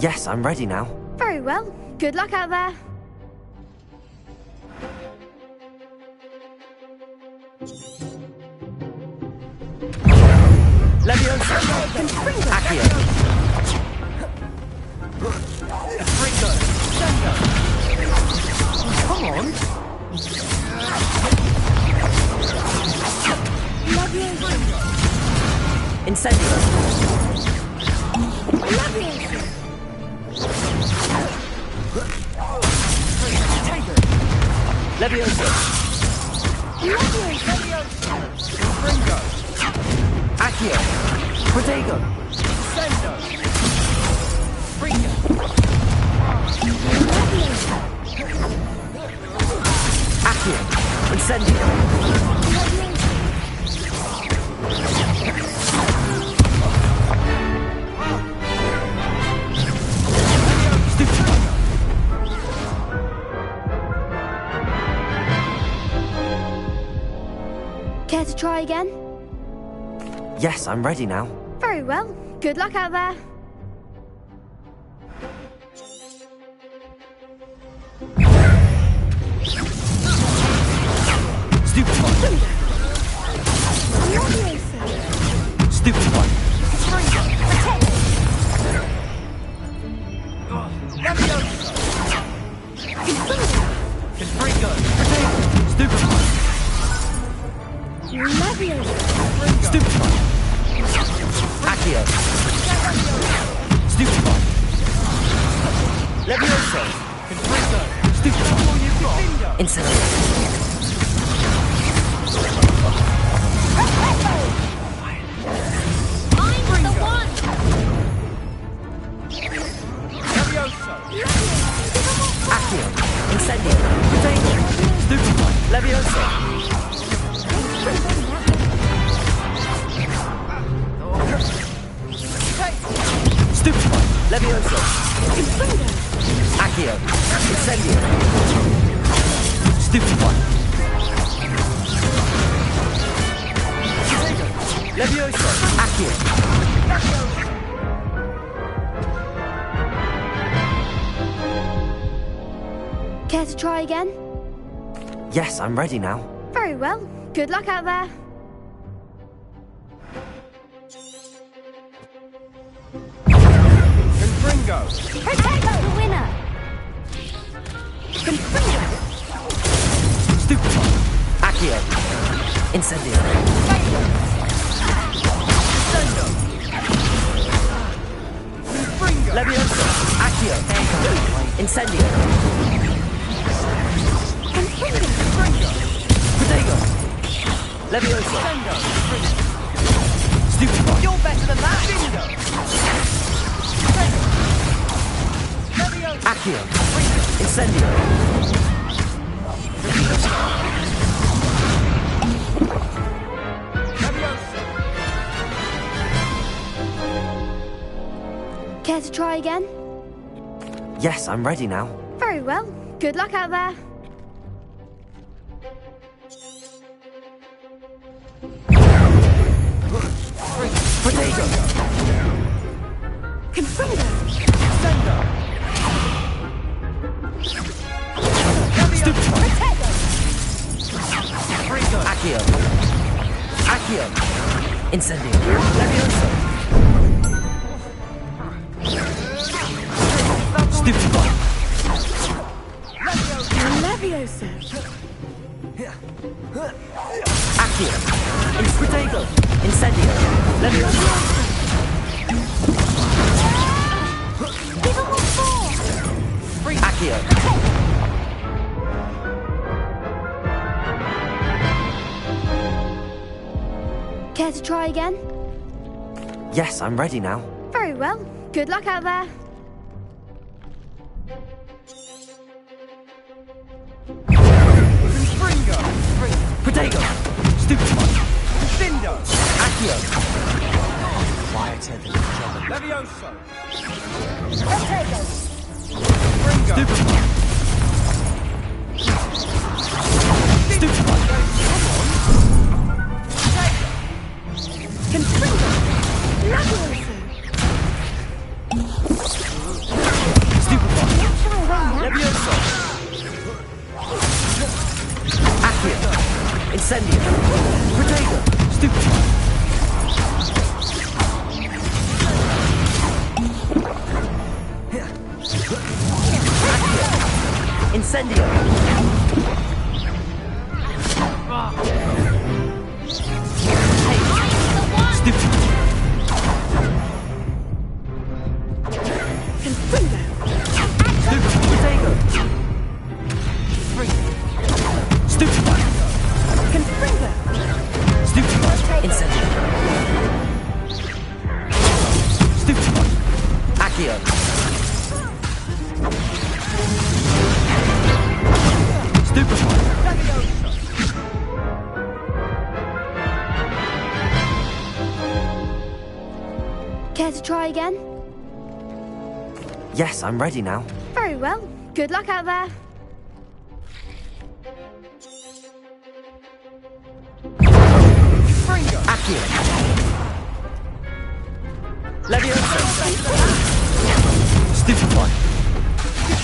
Yes, I'm ready now. Very well. Good luck out there. Leviosa! Accio! Confringo! Sendo! Come on! Incendio! Leviosa! Confringo! Accio! Protego! Sendo! Fringo! Accio! Incendio! Care to try again? Yes, I'm ready now. Very well. Good luck out there. Stupefy! Stupefy! Confringo! Stupefy! Stupefy! Accio! Stupefy! Leviosa! Confringo! Stupefy! Incendio! I'm the one. Leviosa! Accio! Incendio! Protego! Stupefy! Leviosa! Stupefy! Leviosa! Accio! Incendio! Stupefy! Leviosa! Accio! Care to try again? Yes, I'm ready now. Very well. Good luck out there. Confringo! Protego the winner. Confringo! Stupefy! Accio! Incendio! Sendo! Confringo! Leviosa! Accio! Incendio! Confringo! Protego! Leviosa! Sendo! Stupefy! You're better than that! Bingo! Accio! Incendio! Care to try again? Yes, I'm ready now. Very well. Good luck out there. Protego! Confringo! Sendo! Stupefy! Confringo! Accio! Accio! Incendio! Leviosa! Stupefy! Leviosa! Accio. Protego. Incendio. Leviosa. Give him one more! Accio. Care to try again? Yes, I'm ready now. Very well. Good luck out there. Protego. Stupefy. Dindo. Accio. Quieter than trouble. Levioso. Protego. Ringo. Stupefy. Stupefy. Confringo. Levioso. Stupefy. Levioso. Accio. Incendio. Protego. Stupefy. Accio. Incendio. Stupefy. Confringo. Protego. Stupefy. Confringo. Stupefy. Incendio. Stupefy. Accio. Stupefy. Care to try again? Yes, I'm ready now. Very well. Good luck out there. Accio. Leviosa. Stupefy.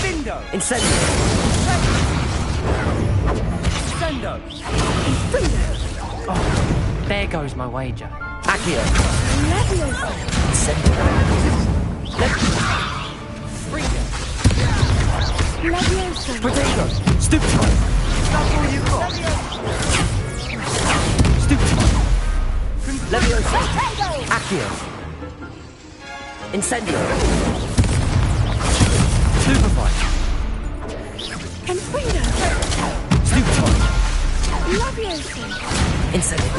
Dindo. Incendio. Sendo. Oh, there goes my wager. Accio. Levioso. Incendio. Levioso. Protego. Stupefy. That's all you got. Stupefy. Leviosa. Accio. Incendio. Stupefy. Confringo. Stupefy. Levioso. Incendio.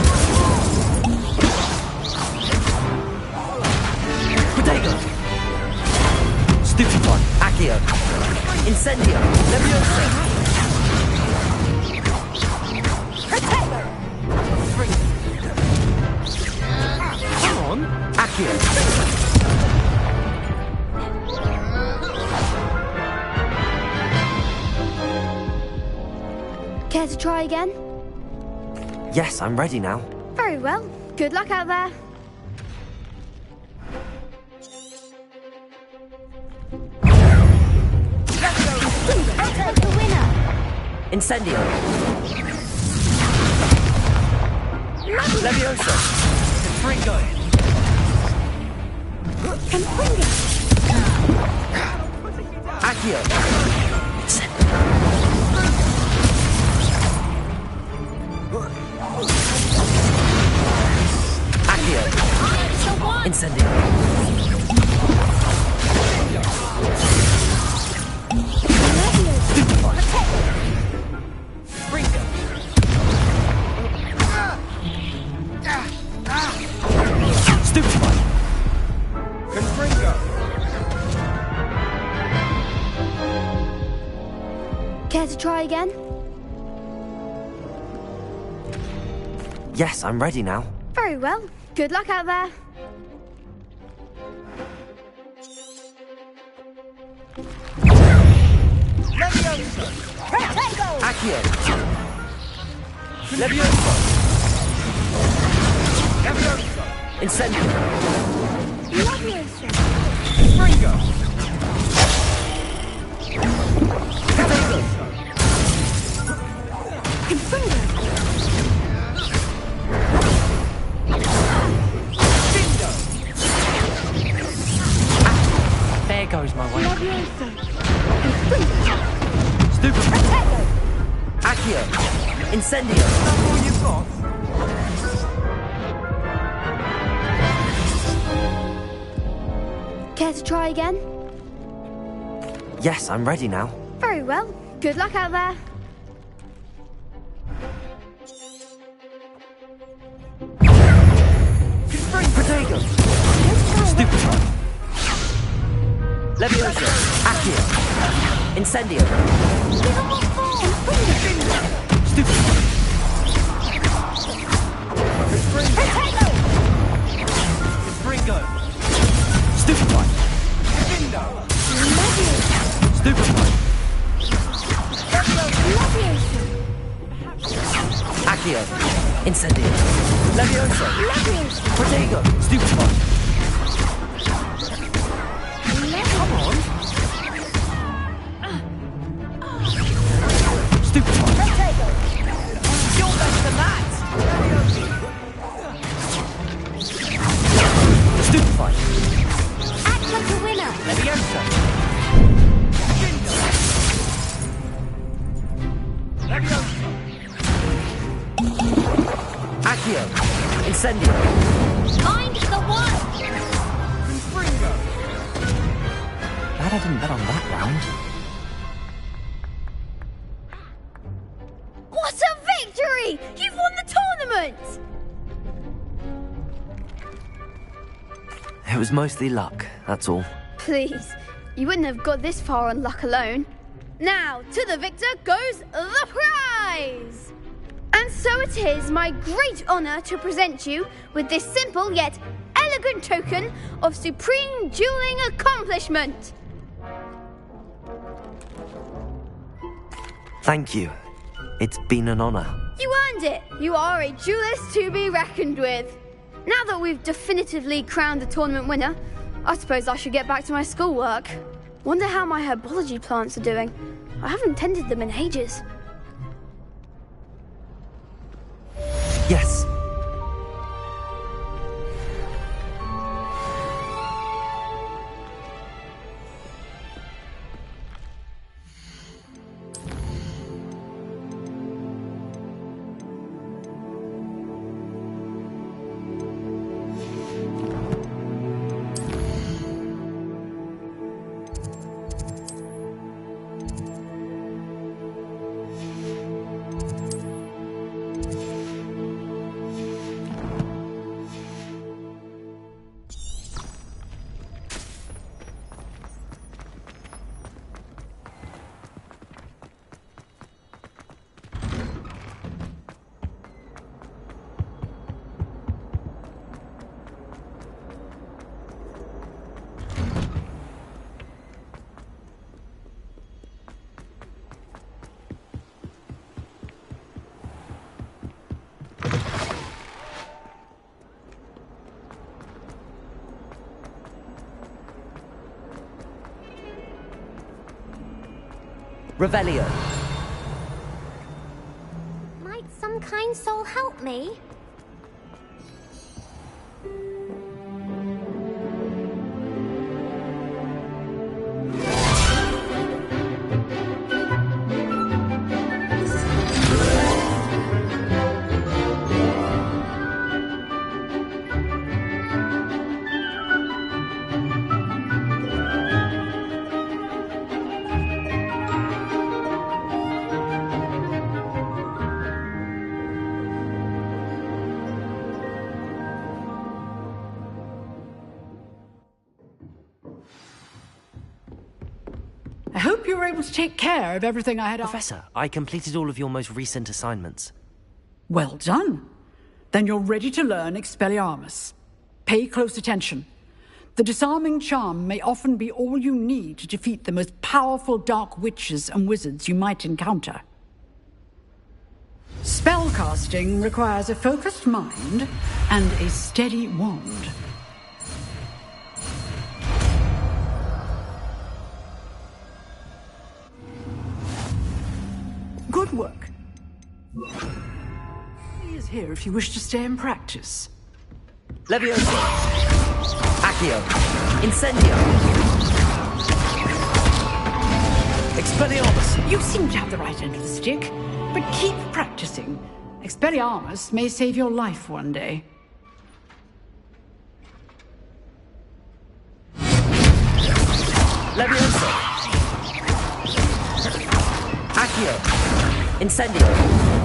Protego. Stupefy. Accio. Incendio. Leviosa. Come on. Accio. Care to try again? Yes, I'm ready now. Very well. Good luck out there. Take the winner! Incendio. Leviosa. Confringo. Confringo. Accio. Accio. Incendio. Stupefy. Confringo. Care to try again? Yes, I'm ready now. Very well. Good luck out there. Leviosa. Accio. Leviosa. Leviosa. Incendio. Levioso. Confringo. Confringo. Dindo. There goes my wager. Levioso. Confringo. Stupefy. Accio. Incendio! That's all you've got? Care to try again? Yes, I'm ready now. Very well. Good luck out there. Protego! Stupefy! Levioso! Accio! Incendio! Stupefy! Ringo! Stupefy! Stupefy! Accio! Incendio! Levioso! Protego! Stupefy! Come on! Stupefy! You're better than that! Stupefy! Act like a winner. Levioso! Accio! Incendio! Find the one. Glad I didn't bet on that round. What a victory! You've won the tournament! It was mostly luck, that's all. Please, you wouldn't have got this far on luck alone. Now, to the victor goes the prize! And so it is my great honour to present you with this simple yet elegant token of supreme dueling accomplishment. Thank you. It's been an honour. You earned it. You are a duelist to be reckoned with. Now that we've definitively crowned the tournament winner, I suppose I should get back to my schoolwork. Wonder how my herbology plants are doing. I haven't tended them in ages. Yes. Revelio. Might some kind soul help me? I hope you were able to take care of everything I had asked. Professor, I completed all of your most recent assignments. Well done. Then you're ready to learn Expelliarmus. Pay close attention. The disarming charm may often be all you need to defeat the most powerful dark witches and wizards you might encounter. Spellcasting requires a focused mind and a steady wand. Good work. He is here if you wish to stay and practice. Levioso! Accio! Incendio! Expelliarmus! You seem to have the right end of the stick. But keep practicing. Expelliarmus may save your life one day. Levioso! Accio! Incendio!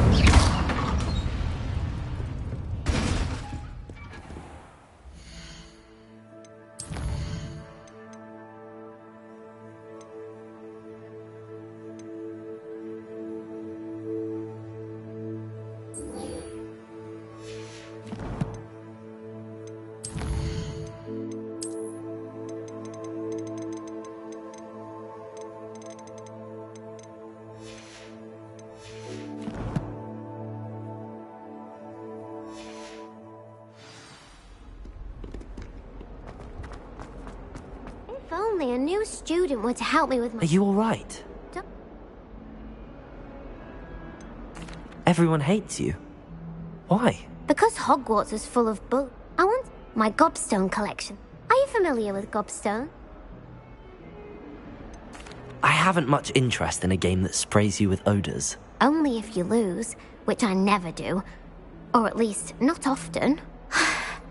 If only a new student were to help me with my... Are you alright? Everyone hates you. Why? Because Hogwarts is full of bull. I want my gobstone collection. Are you familiar with gobstone? I haven't much interest in a game that sprays you with odours. Only if you lose, which I never do. Or at least, not often.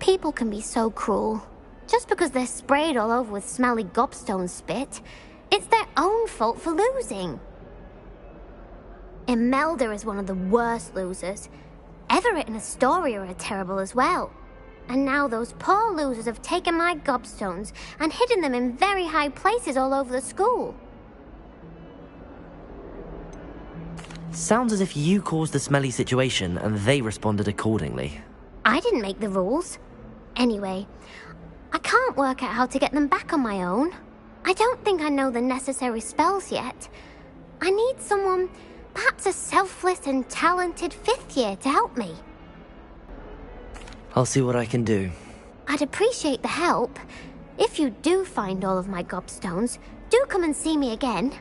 People can be so cruel. Just because they're sprayed all over with smelly gobstone spit, it's their own fault for losing. Imelda is one of the worst losers. Everett and Astoria are terrible as well. And now those poor losers have taken my gobstones and hidden them in very high places all over the school. Sounds as if you caused the smelly situation and they responded accordingly. I didn't make the rules. Anyway, I can't work out how to get them back on my own. I don't think I know the necessary spells yet. I need someone, perhaps a selfless and talented 5th year to help me. I'll see what I can do. I'd appreciate the help. If you do find all of my gobstones, do come and see me again.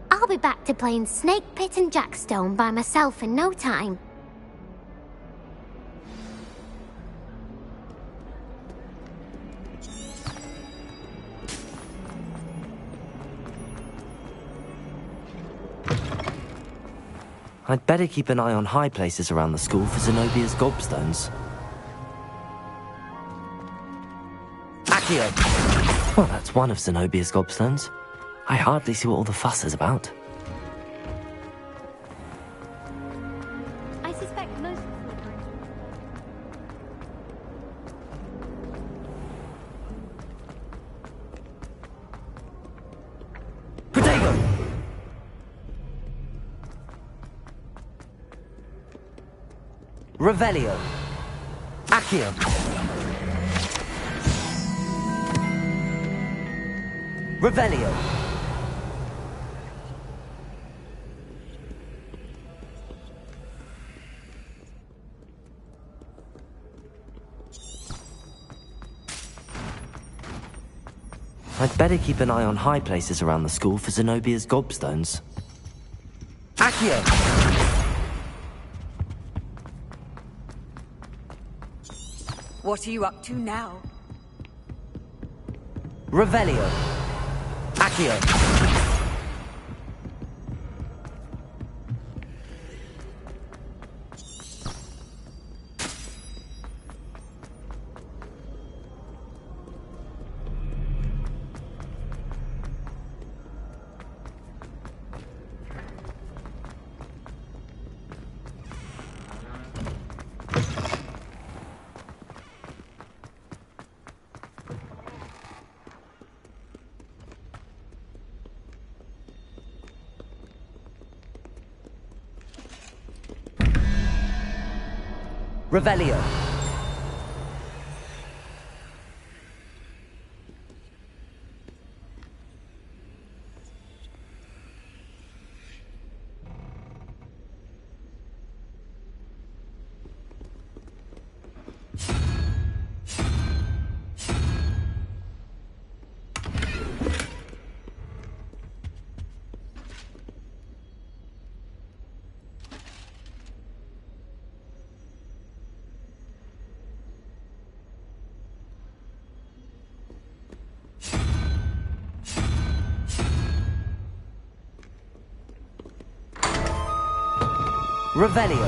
I'll be back to playing Snake Pit and Jackstone by myself in no time. I'd better keep an eye on high places around the school for Zenobia's gobstones. Accio! Well, that's one of Zenobia's gobstones. I hardly see what all the fuss is about. I suspect most... Protego! Revelio! Accio! Revelio! I'd better keep an eye on high places around the school for Zenobia's gobstones. Accio! What are you up to now? Revelio! Accio! Revelio! Revelio.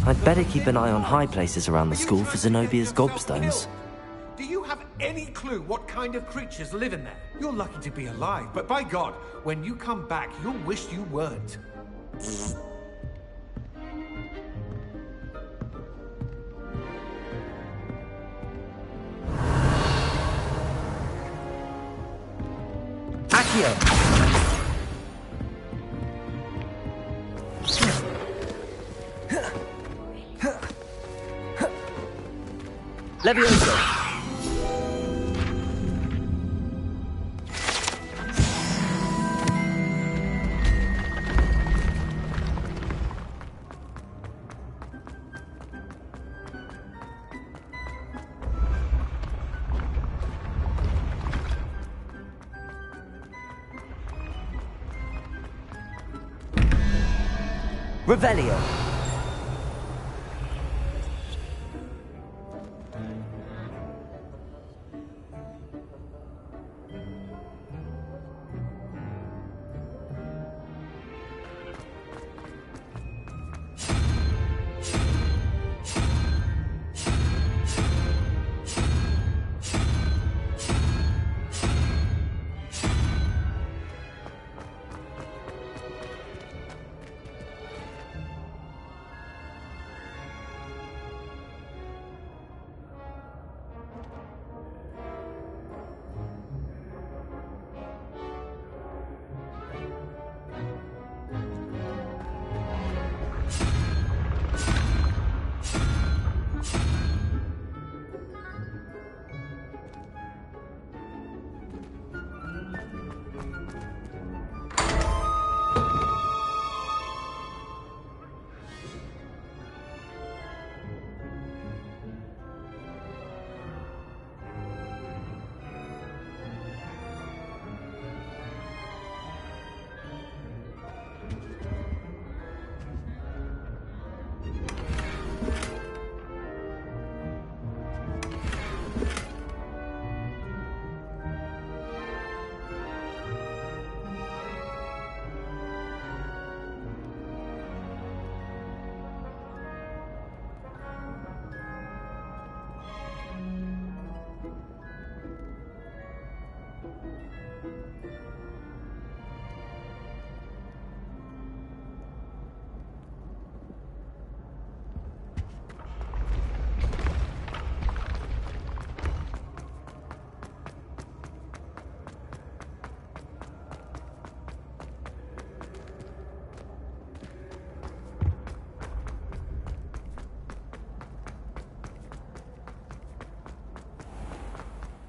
I'd better keep an eye on high places around the school for Zenobia's gobstones. Do you have any clue what kind of creatures live in there? You're lucky to be alive, but by God, when you come back, you'll wish you weren't. Accio! Levioso! Revelio.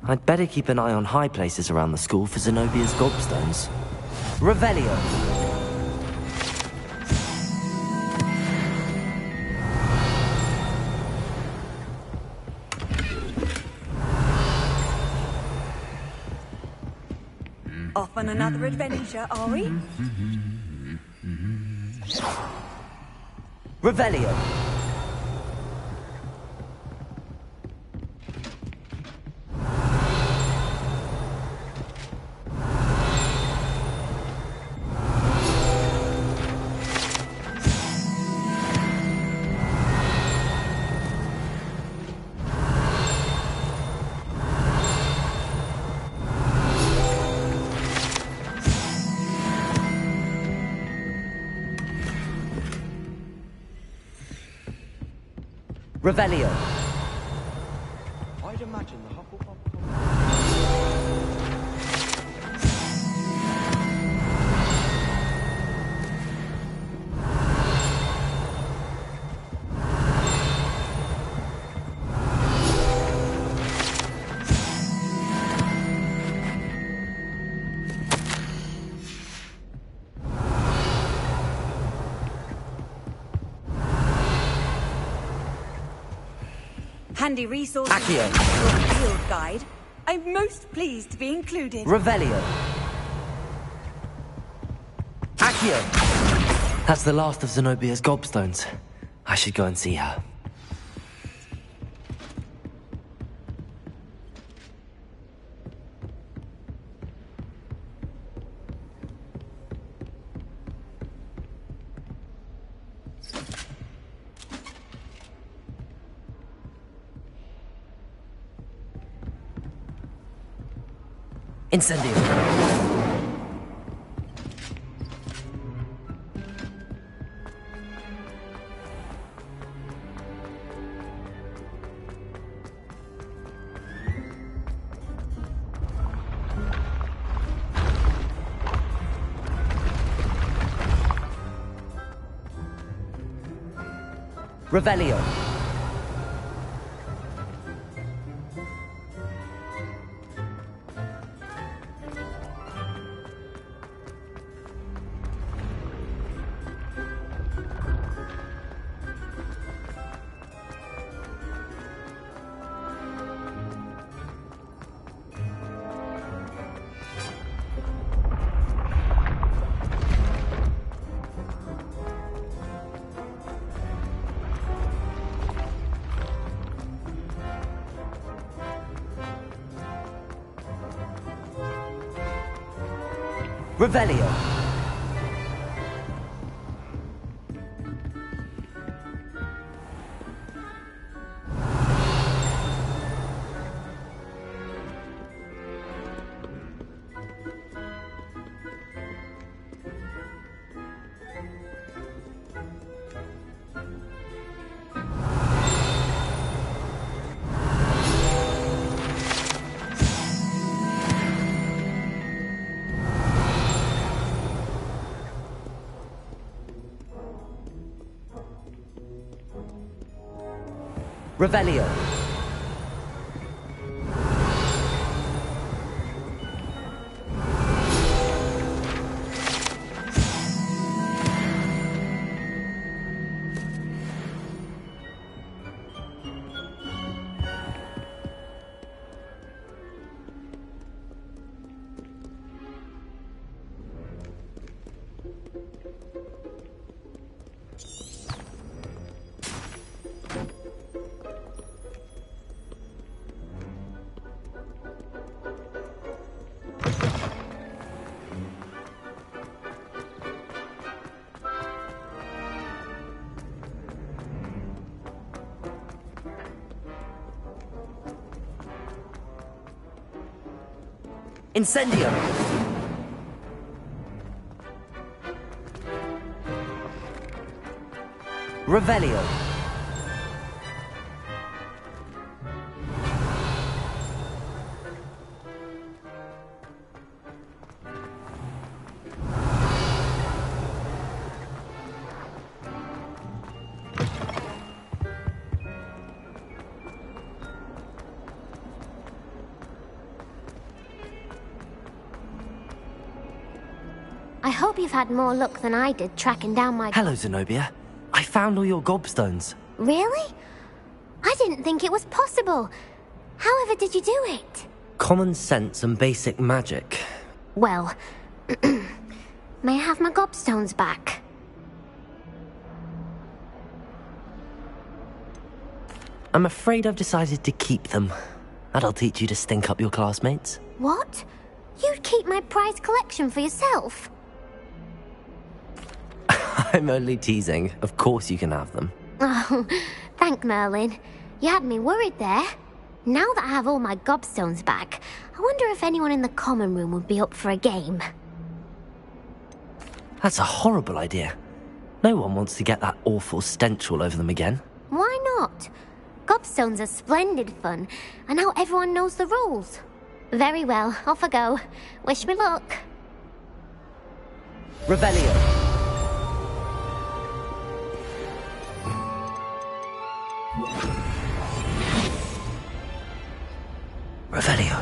I'd better keep an eye on high places around the school for Zenobia's gobstones. Revelio. Off on another adventure, are we? Revelio. Revelio. I'd imagine the Hufflepuff. Handy resources. Accio. Your field guide. I'm most pleased to be included. Revelio. Accio. That's the last of Zenobia's gobstones. I should go and see her. Incendio. Revelio. Revelio. Revelio. Incendio. Revelio. I hope you've had more luck than I did tracking down my... Hello, Zenobia. I found all your gobstones. Really? I didn't think it was possible. However did you do it? Common sense and basic magic. Well, may I have my gobstones back? I'm afraid I've decided to keep them. That'll teach you to stink up your classmates. What? You'd keep my prized collection for yourself? I'm only teasing. Of course you can have them. Oh, thank Merlin. You had me worried there. Now that I have all my gobstones back, I wonder if anyone in the common room would be up for a game. That's a horrible idea. No one wants to get that awful stench all over them again. Why not? Gobstones are splendid fun, and now everyone knows the rules. Very well, off I go. Wish me luck. Revelio. Revelio.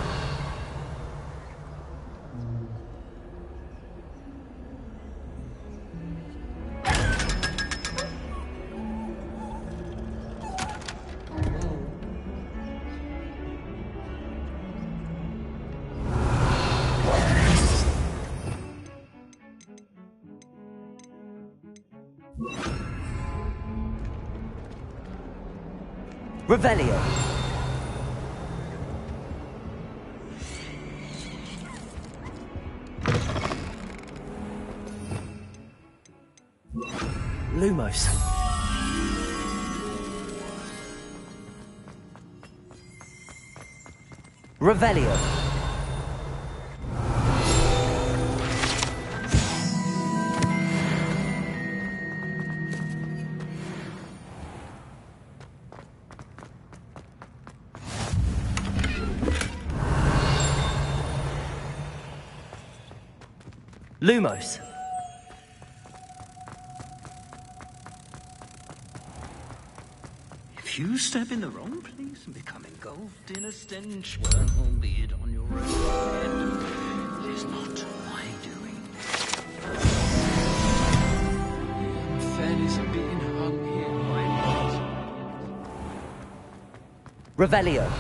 Revelio. Lumos. Revelio. Lumos. If you step in the wrong place and become engulfed in a stench, well, albeit on your own head, it is not my doing. Fairness of being hung here by Revelio.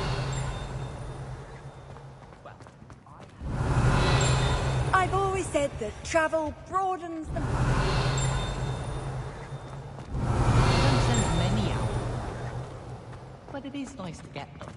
I've always said that travel broadens the mind. Don't send many out, but it is nice to get them.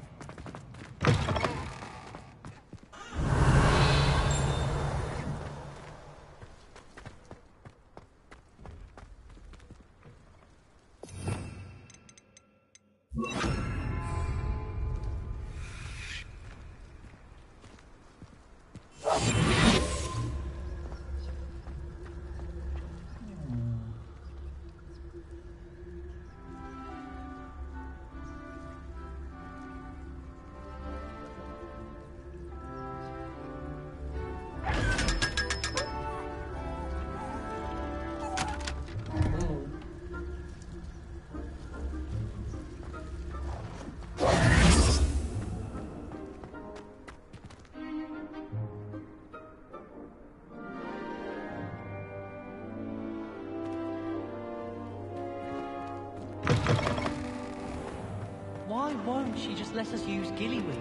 Why won't she just let us use Gillyweed?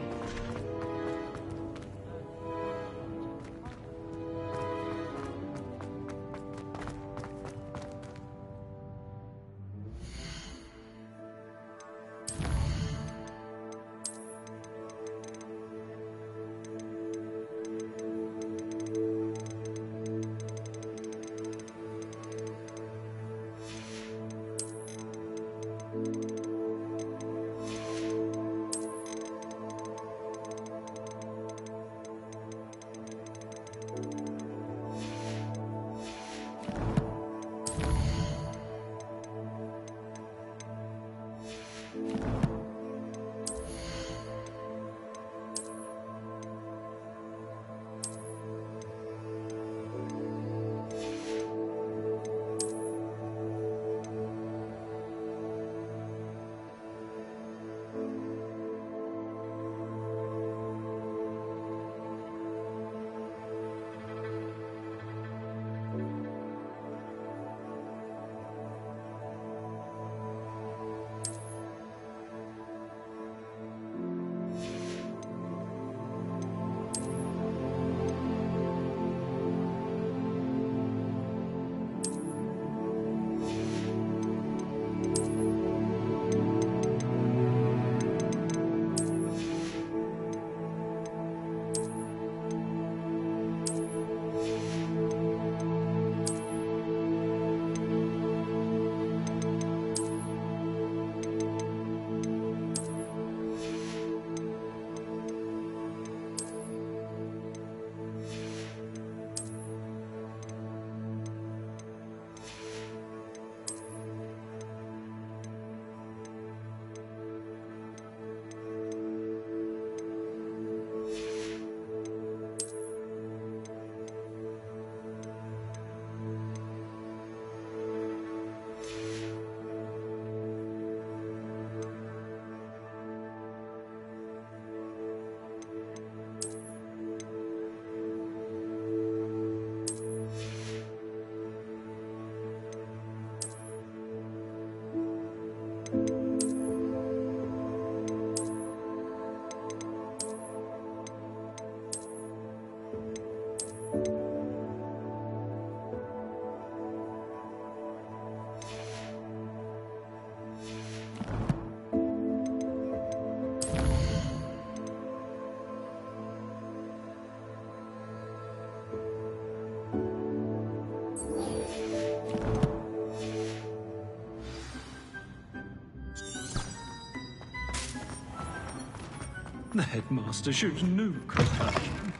The headmaster shows no compassion.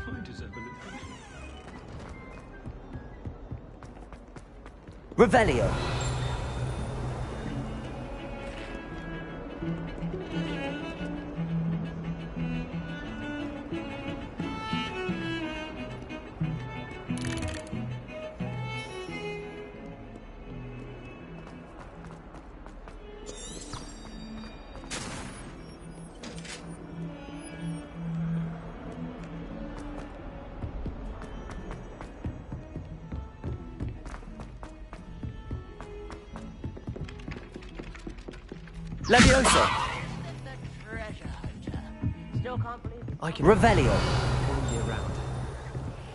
I deserve a little. Revelio. Leviosa! I can Revelio! all year round.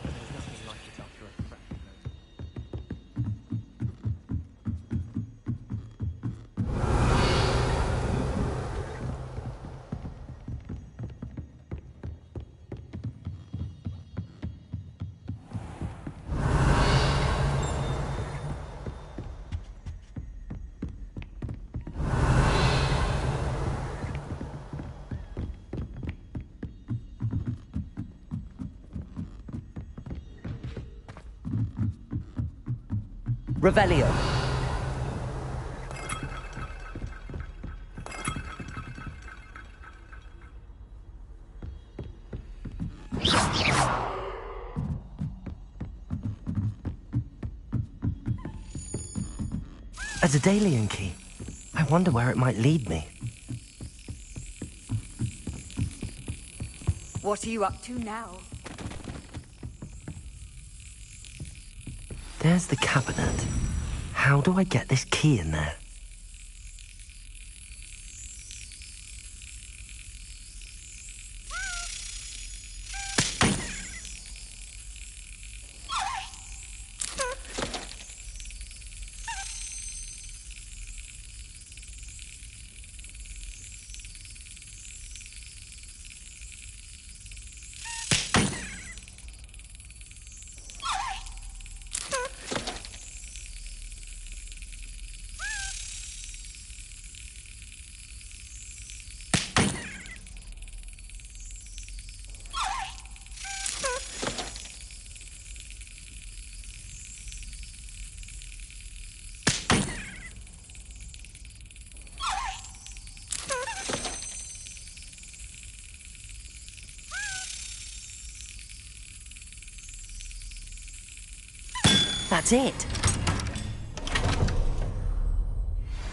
There's nothing like it after a fresh Revelio! A Daedalian key. I wonder where it might lead me. What are you up to now? There's the cabinet. How do I get this key in there? That's it.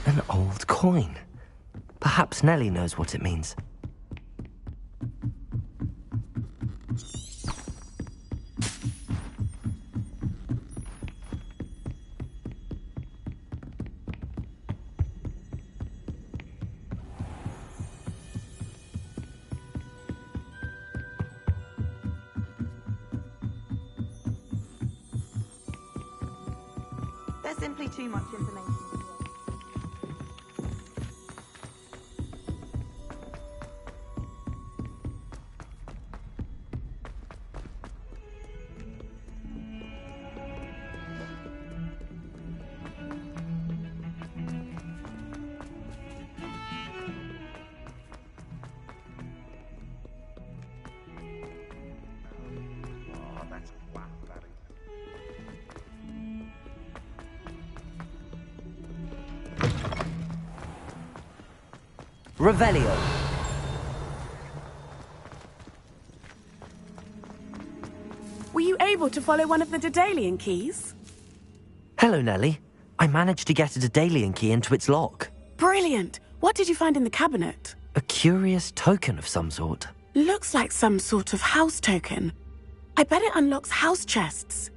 An old coin. Perhaps Nellie knows what it means. There's simply too much information. Revelio. Were you able to follow one of the Daedalian keys? Hello, Nellie. I managed to get a Daedalian key into its lock. Brilliant! What did you find in the cabinet? A curious token of some sort. Looks like some sort of house token. I bet it unlocks house chests.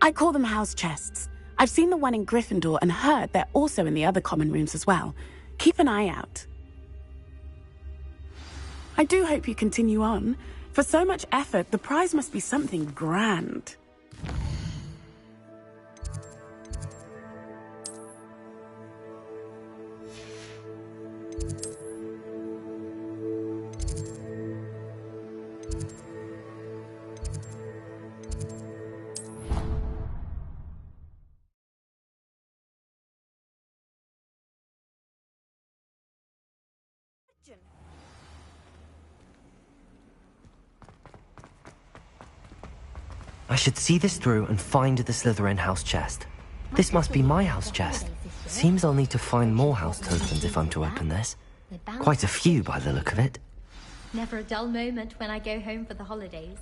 I call them house chests. I've seen the one in Gryffindor and heard they're also in the other common rooms as well. Keep an eye out. I do hope you continue on. For so much effort, the prize must be something grand. I should see this through and find the Slytherin house chest. This must be my house chest. Seems I'll need to find more house tokens if I'm to open this. Quite a few by the look of it. Never a dull moment when I go home for the holidays.